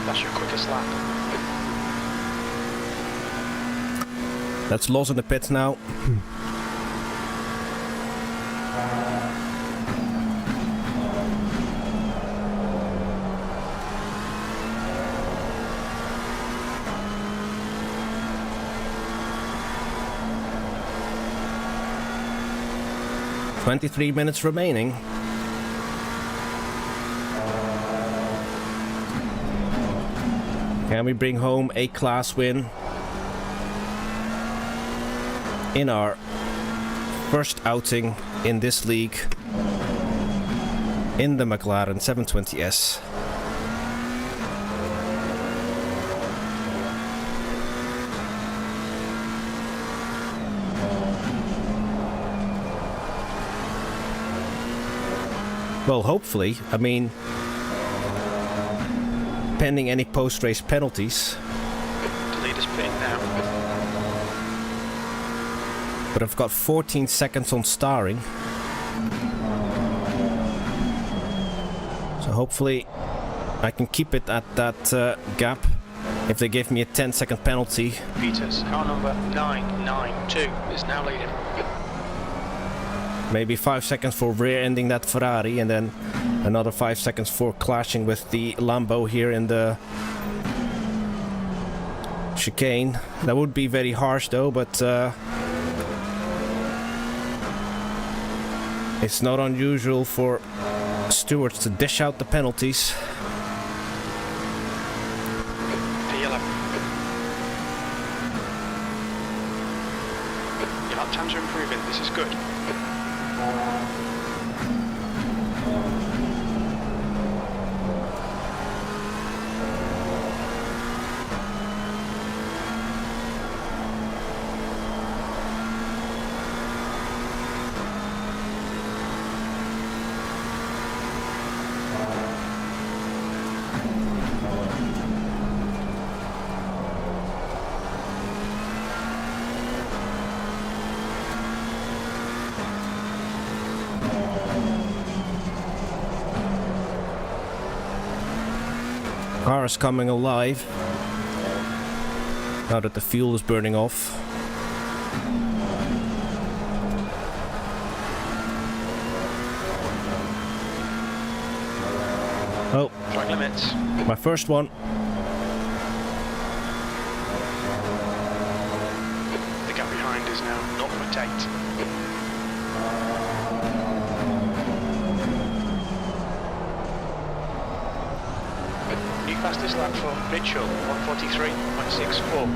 That's your quickest lap. That's Loz in the pits now. "23 minutes remaining. Can we bring home a class win in our first outing in this league in the McLaren 720S? Well, hopefully. I mean, pending any post-race penalties. The leader's pit now. But I've got 14 seconds on starring. So hopefully I can keep it at that gap. If they give me a 10-second penalty. Peters, car number 992 is now leading. Maybe 5 seconds for rear-ending that Ferrari, and then another 5 seconds for clashing with the Lambo here in the chicane. That would be very harsh though, but it's not unusual for stewards to dish out the penalties. P11. Your lap times are improving, this is good. Car is coming alive now that the fuel is burning off. Oh, Track limits. my first one. The gap behind is now 0.8. New fastest lap for Mitchell, 1:43.64.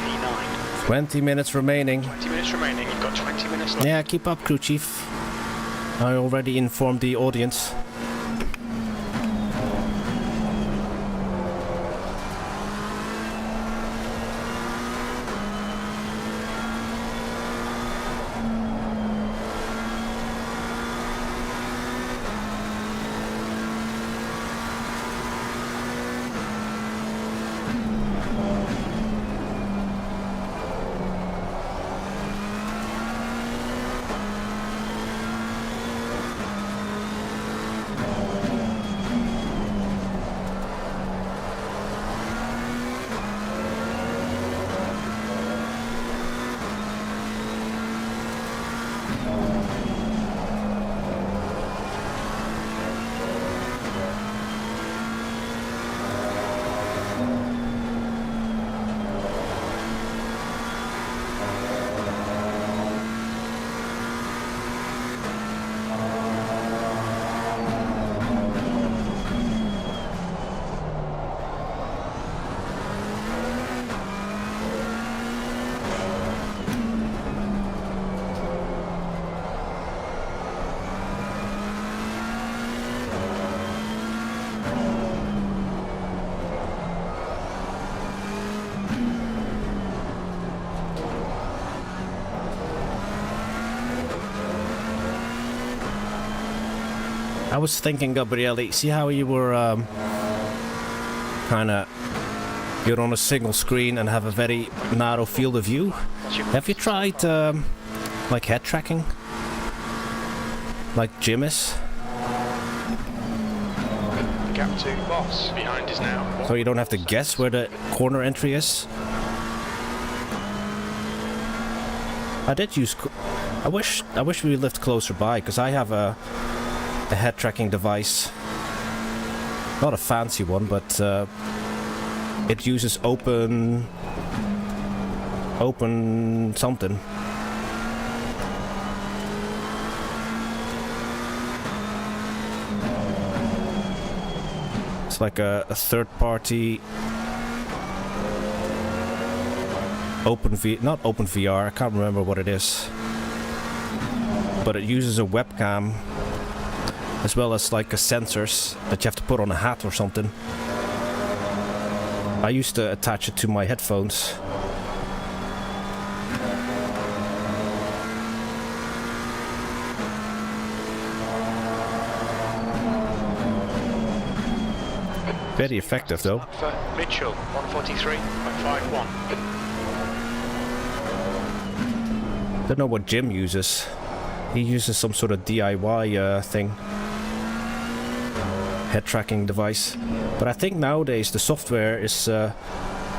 P9. 20 minutes remaining. 20 minutes remaining, you've got 20 minutes left. Yeah, keep up, crew chief. I already informed the audience. I was thinking, Gabriele, see how you were you're on a single screen and have a very narrow field of view? Have you tried like head tracking? Like Jim is? The gap to boss behind is now. So you don't have to guess where the corner entry is? I did use... I wish we lived closer by, because I have a head tracking device. Not a fancy one, but it uses open something. It's like a third party not open VR, I can't remember what it is. But it uses a webcam as well as like sensors that you have to put on a hat or something. I used to attach it to my headphones. Very effective though. For Mitchell, 143.51. Don't know what Jim uses. He uses some sort of DIY thing. Head tracking device. But I think nowadays the software is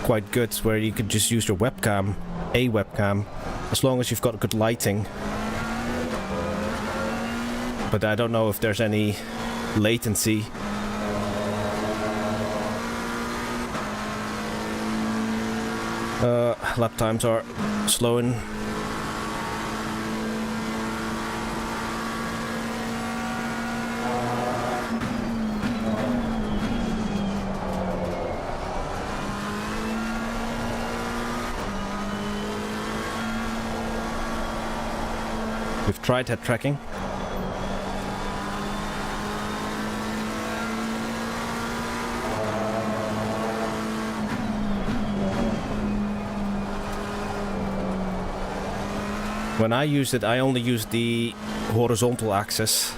quite good, where you could just use your webcam, a webcam, as long as you've got good lighting. But I don't know if there's any latency. Lap times are slowing. We've tried head tracking. When I used it, I only used the horizontal axis.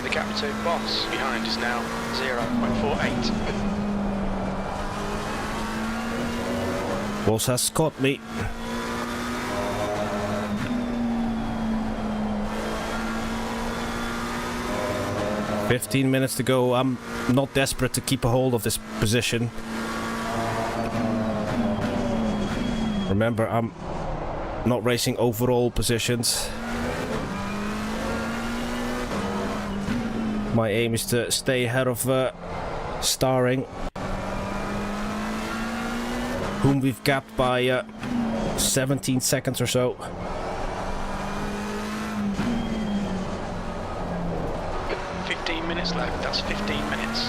The gap to boss behind is now 0.48. Boss has caught me. "15 minutes to go. I'm not desperate to keep a hold of this position. Remember, I'm not racing overall positions. My aim is to stay ahead of Starring, whom we've gapped by 17 seconds or so. Minutes left, that's 15 minutes.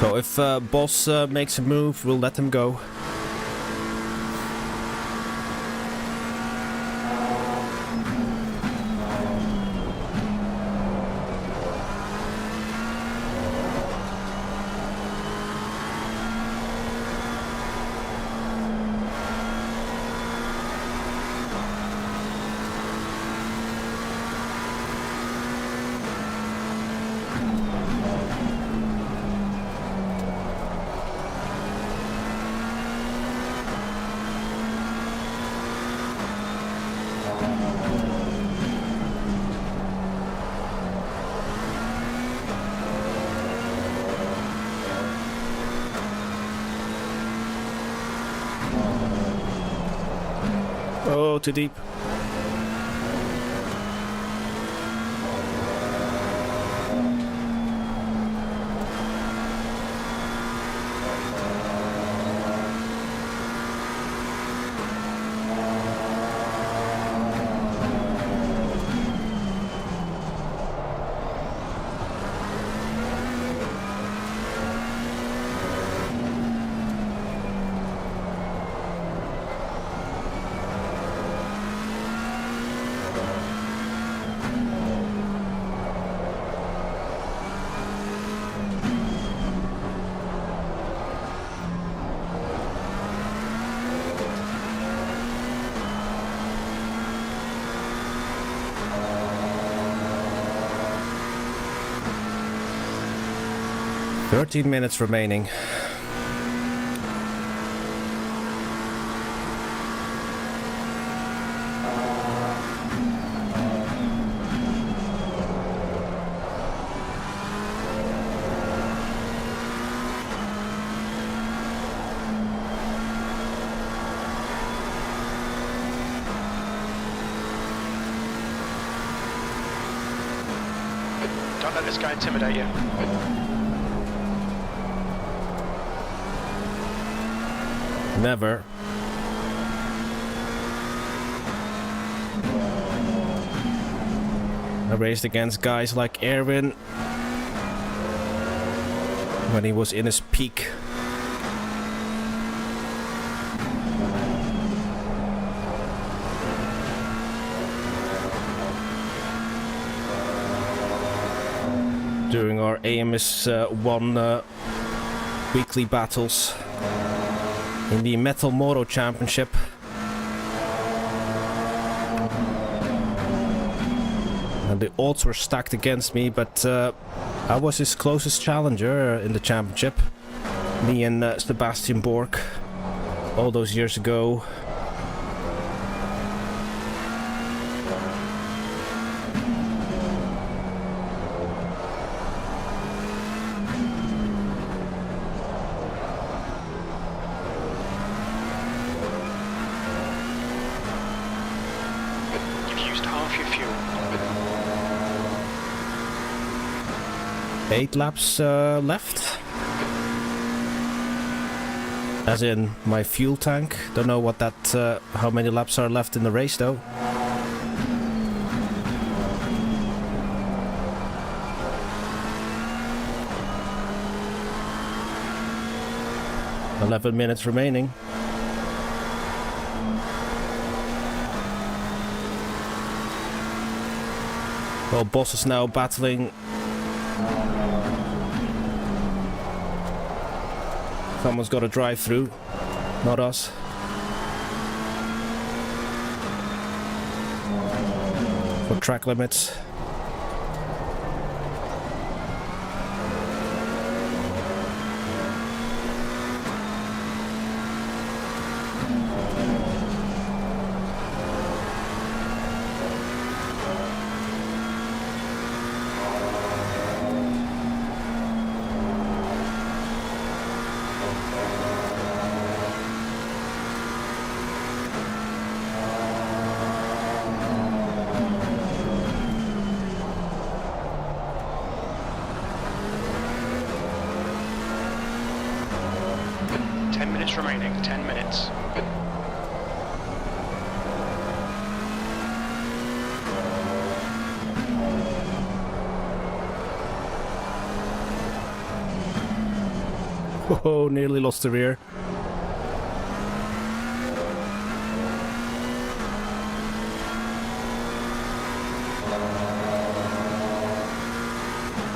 So if Boss makes a move, we'll let him go. Oh, too deep. 13 minutes remaining. Don't let this guy intimidate you. Never. I raced against guys like Erwin when he was in his peak. During our AMS1 weekly battles in the Metal Moto Championship. And the odds were stacked against me, but I was his closest challenger in the championship. Me and Sebastian Bork, all those years ago. You've used half your fuel. 8 laps left. As in my fuel tank. Don't know what that, how many laps are left in the race though. "11 minutes remaining." Well, Boss is now battling someone's got to drive through, not us. For track limits. Remaining 10 minutes. Oh, nearly lost the rear.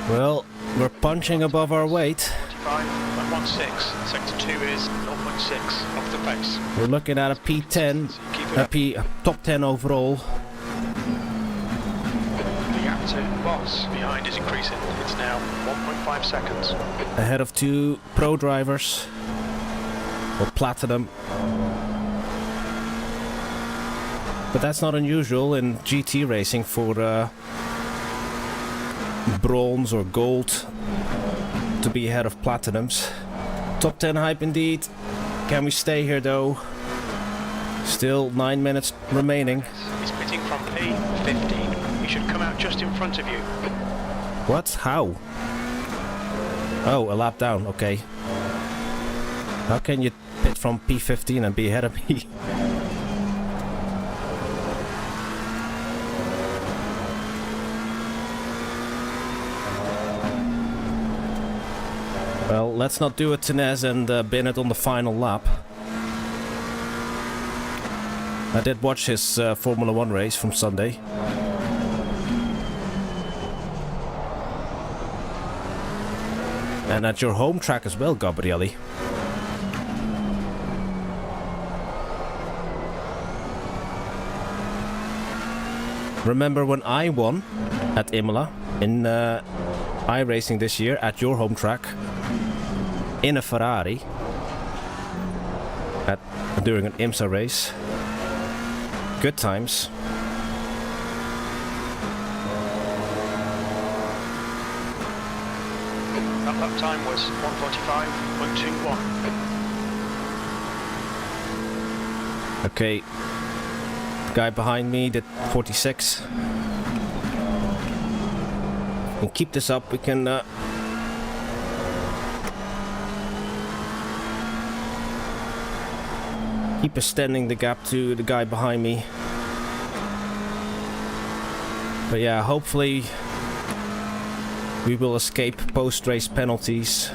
Well, we're punching above our weight. 45.16. Sector 2 is 0.6 off the pace. We're looking at a P10, So keep it up. top 10 overall. The gap to Boss behind is increasing. It's now 1.5 seconds. Ahead of 2 pro drivers. Or platinum. But that's not unusual in GT racing for bronze or gold to be ahead of platinums. Top 10 hype indeed. Can we stay here though? Still 9 minutes remaining. He's pitting from P15. He should come out just in front of you. What? How? Oh, a lap down, okay. How can you pit from P15 and be ahead of me? Well, let's not do it to Nez and bin it on the final lap. I did watch his Formula 1 race from Sunday. And at your home track as well, Gabrielli. Remember when I won at Imola in iRacing this year at your home track? in a Ferrari during an IMSA race. Good times. That lap time was 1:45.21. Okay, the guy behind me did 46. And keep this up, we can keep extending the gap to the guy behind me. But yeah, hopefully we will escape post-race penalties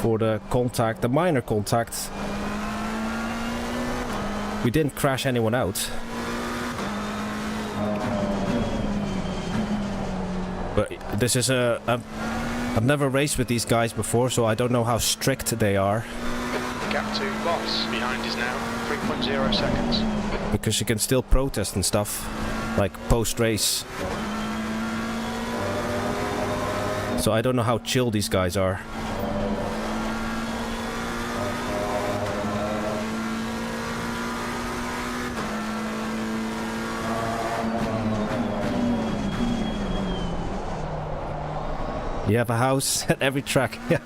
for the contact, the minor contact. We didn't crash anyone out. But this is I've never raced with these guys before, so I don't know how strict they are. The gap to Boss behind is now 3.0 seconds. Because you can still protest and stuff, like post-race. So I don't know how chill these guys are. You have a house at every track. Yeah.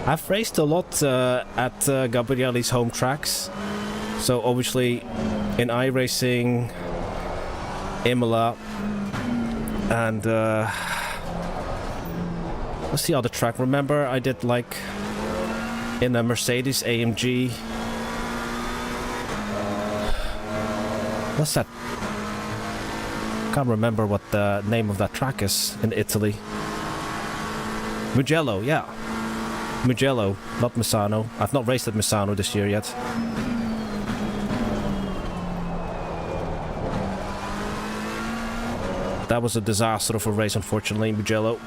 I've raced a lot at Gabrielli's home tracks. So obviously in iRacing, Imola, and what's the other track? Remember I did like in a Mercedes AMG. What's that? Can't remember what the name of that track is in Italy. Mugello, yeah. Mugello, not Misano. I've not raced at Misano this year yet. That was a disaster of a race, unfortunately, in Mugello.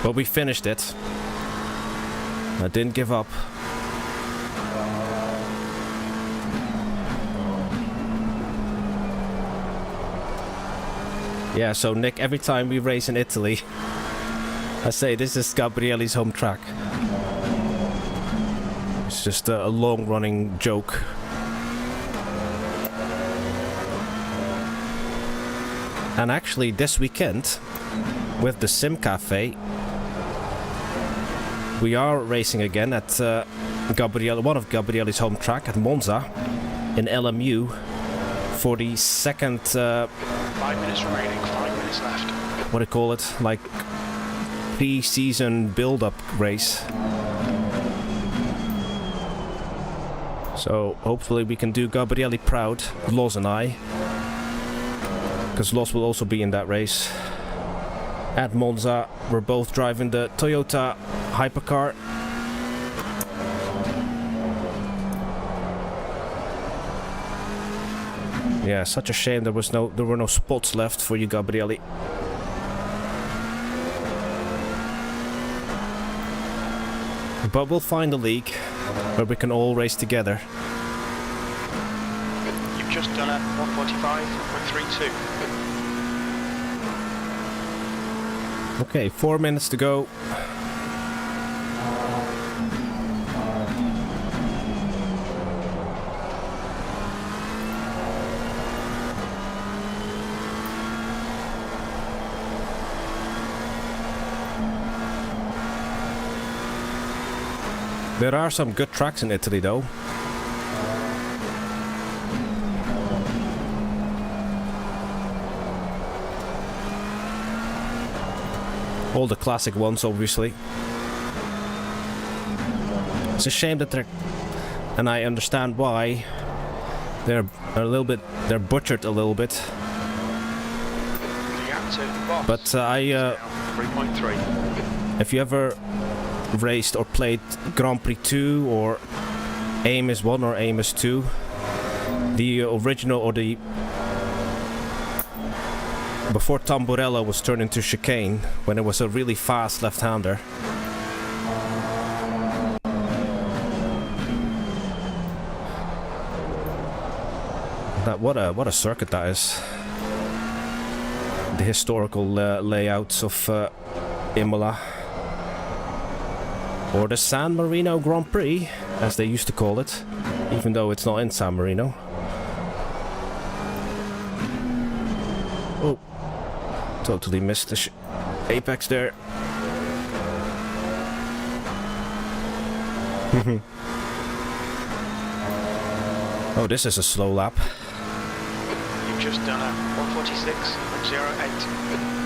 But we finished it. I didn't give up. Yeah, so Nick, every time we race in Italy, I say this is Gabrielli's home track. It's just a long-running joke. And actually, this weekend, with the Sim Cafe, we are racing again at one of Gabrielli's home track at Monza in LMU for the second 5 minutes remaining, 5 minutes left. What do you call it? Like pre-season build-up race. So hopefully we can do Gabrielli proud, Los and I. Because Los will also be in that race. At Monza, we're both driving the Toyota hypercar. Yeah, such a shame there were no spots left for you, Gabrielli. But we'll find a league where we can all race together. You've just done a 1:45.32. Okay, 4 minutes to go. There are some good tracks in Italy though. All the classic ones, obviously. It's a shame that they're, and I understand why, they're butchered a little bit. But 3.3. if you ever raced or played Grand Prix 2 or Amos 1 or Amos 2, the original, or the before Tamburello was turned into chicane, when it was a really fast left-hander. What a circuit that is. The historical layouts of Imola. Or the San Marino Grand Prix, as they used to call it, even though it's not in San Marino. Oh, totally missed the apex there. Oh, this is a slow lap. You've just done a 1:46.08.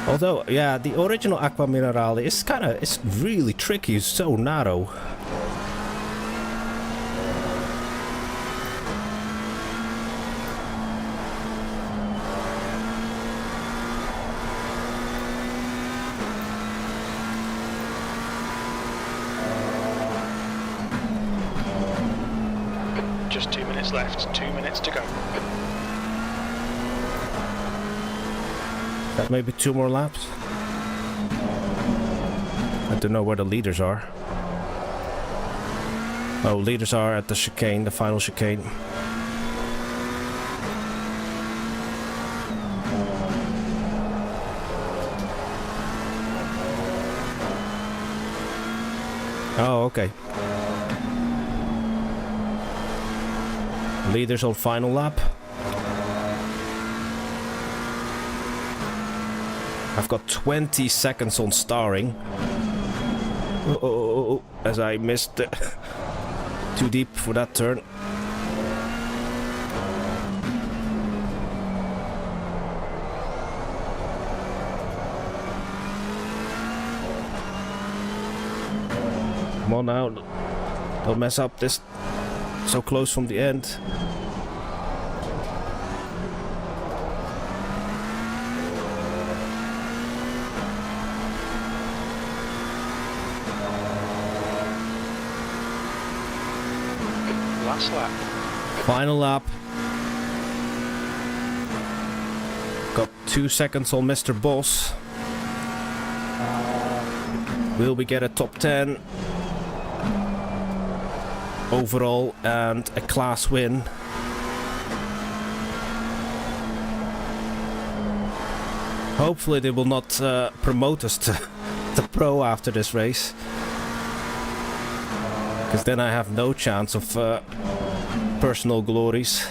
Although, yeah, the original Acqua Minerale is it's really tricky, it's so narrow. Just 2 minutes left, 2 minutes to go. That may be 2 more laps. I don't know where the leaders are. Oh, leaders are at the chicane, the final chicane. Oh, okay. Leaders on final lap. I've got 20 seconds on starring. Oh, as I missed too deep for that turn. Come on now, don't mess up this. So close from the end. Last lap. Final lap. Got 2 seconds on Mr. Boss. Will we get a top 10 overall and a class win? Hopefully they will not promote us to pro after this race, because then I have no chance of personal glories.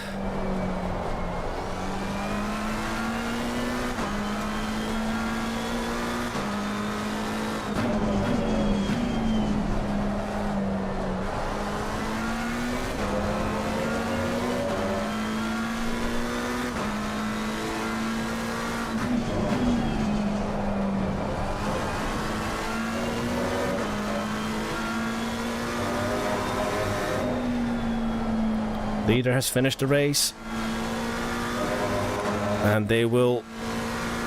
Leader has finished the race, and they will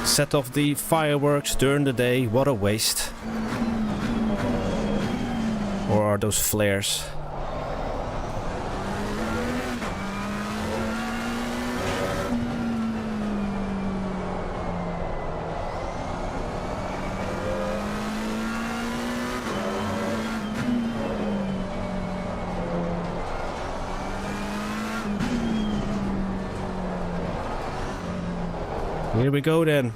set off the fireworks during the day. What a waste. Or are those flares? Here we go then.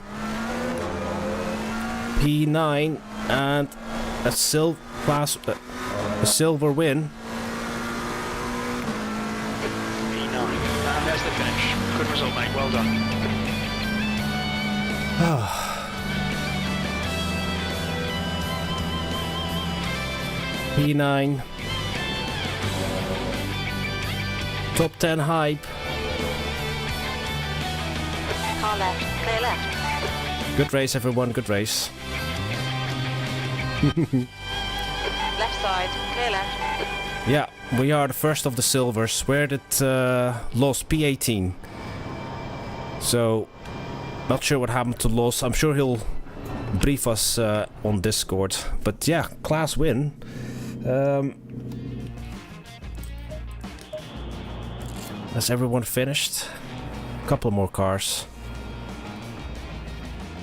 P9 and a silver win. P9. And there's the finish. Good result, mate. Well done. P9. Top 10 hype. Car left, clear left. Good race, everyone. Good race. Left side, clear left. Yeah, we are the first of the silvers. Where did Los P18? So, not sure what happened to Los. I'm sure he'll brief us on Discord. But yeah, class win. Has everyone finished? A couple more cars.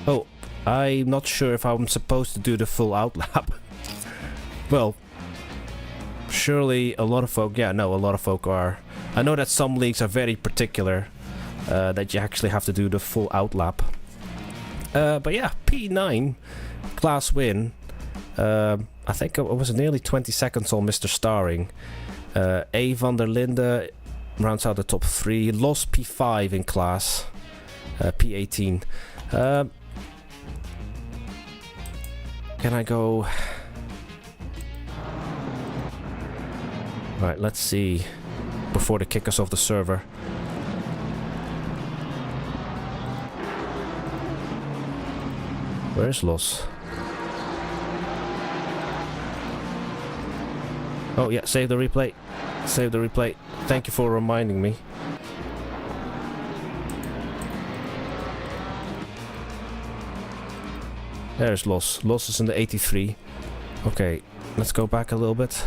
Oh, I'm not sure if I'm supposed to do the full out lap. Well, surely a lot of folk, yeah, no, a lot of folk are. I know that some leagues are very particular, that you actually have to do the full outlap. But yeah, P9, class win. I think it was nearly 20 seconds on Mr. Starring. A. van der Linde rounds out the top 3. Lost P5 in class. P18. Can I go... Right, let's see. Before the kick us off the server. Where's Los? Oh yeah, save the replay. Save the replay. Thank you for reminding me. There's Los. Los is in the 83. Okay, let's go back a little bit.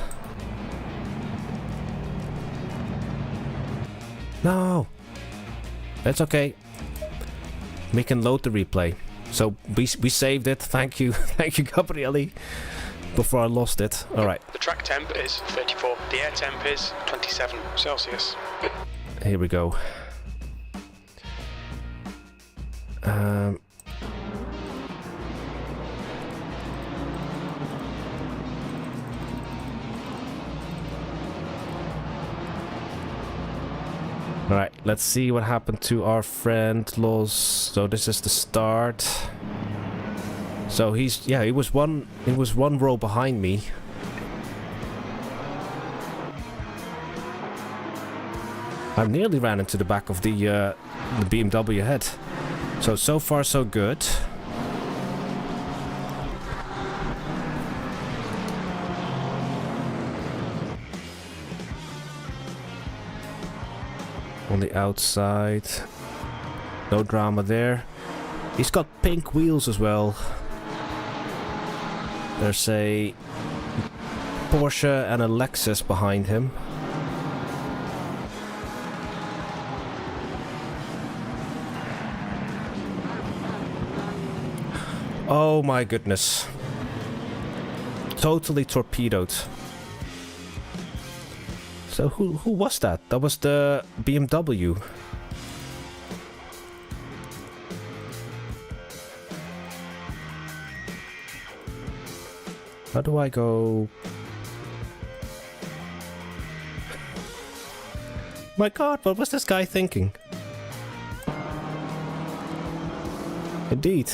No! That's okay. We can load the replay. So we saved it. Thank you. Thank you, Gabrielli. Before I lost it. Alright. The track temp is 34. The air temp is 27 Celsius. Here we go. Alright, let's see what happened to our friend Los. So this is the start. So he was one row behind me. I nearly ran into the back of the BMW head. So far so good. On the outside, no drama there. He's got pink wheels as well. There's a Porsche and a Lexus behind him. Oh my goodness. Totally torpedoed. So who was that? That was the BMW. How do I go? My God, what was this guy thinking? Indeed.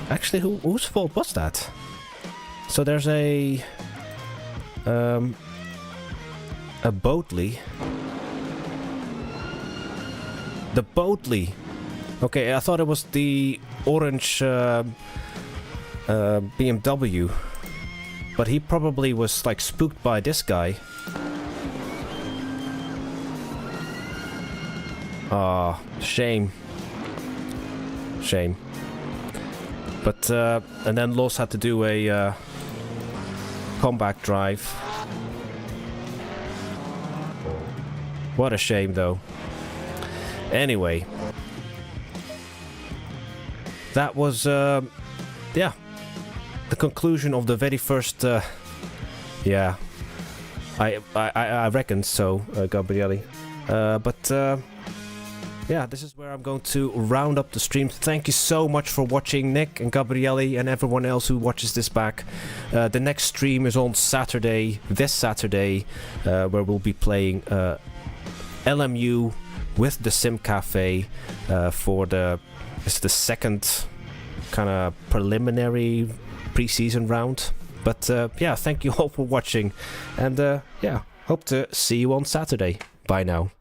Actually, whose fault was that? So there's a Boatley. The Boatley. Okay, I thought it was the orange BMW, but he probably was like spooked by this guy. Ah, shame. Shame. But and then Los had to do a comeback drive. What a shame, though. Anyway. That was, yeah, the conclusion of the very first, yeah, I reckon so, Gabrielli. But, yeah, this is where I'm going to round up the stream. Thank you so much for watching, Nick and Gabrielli and everyone else who watches this back. The next stream is on Saturday, this Saturday, where we'll be playing LMU with the Sim Cafe for it's the second kind of preliminary pre-season round. But yeah, thank you all for watching, and yeah, hope to see you on Saturday. Bye now.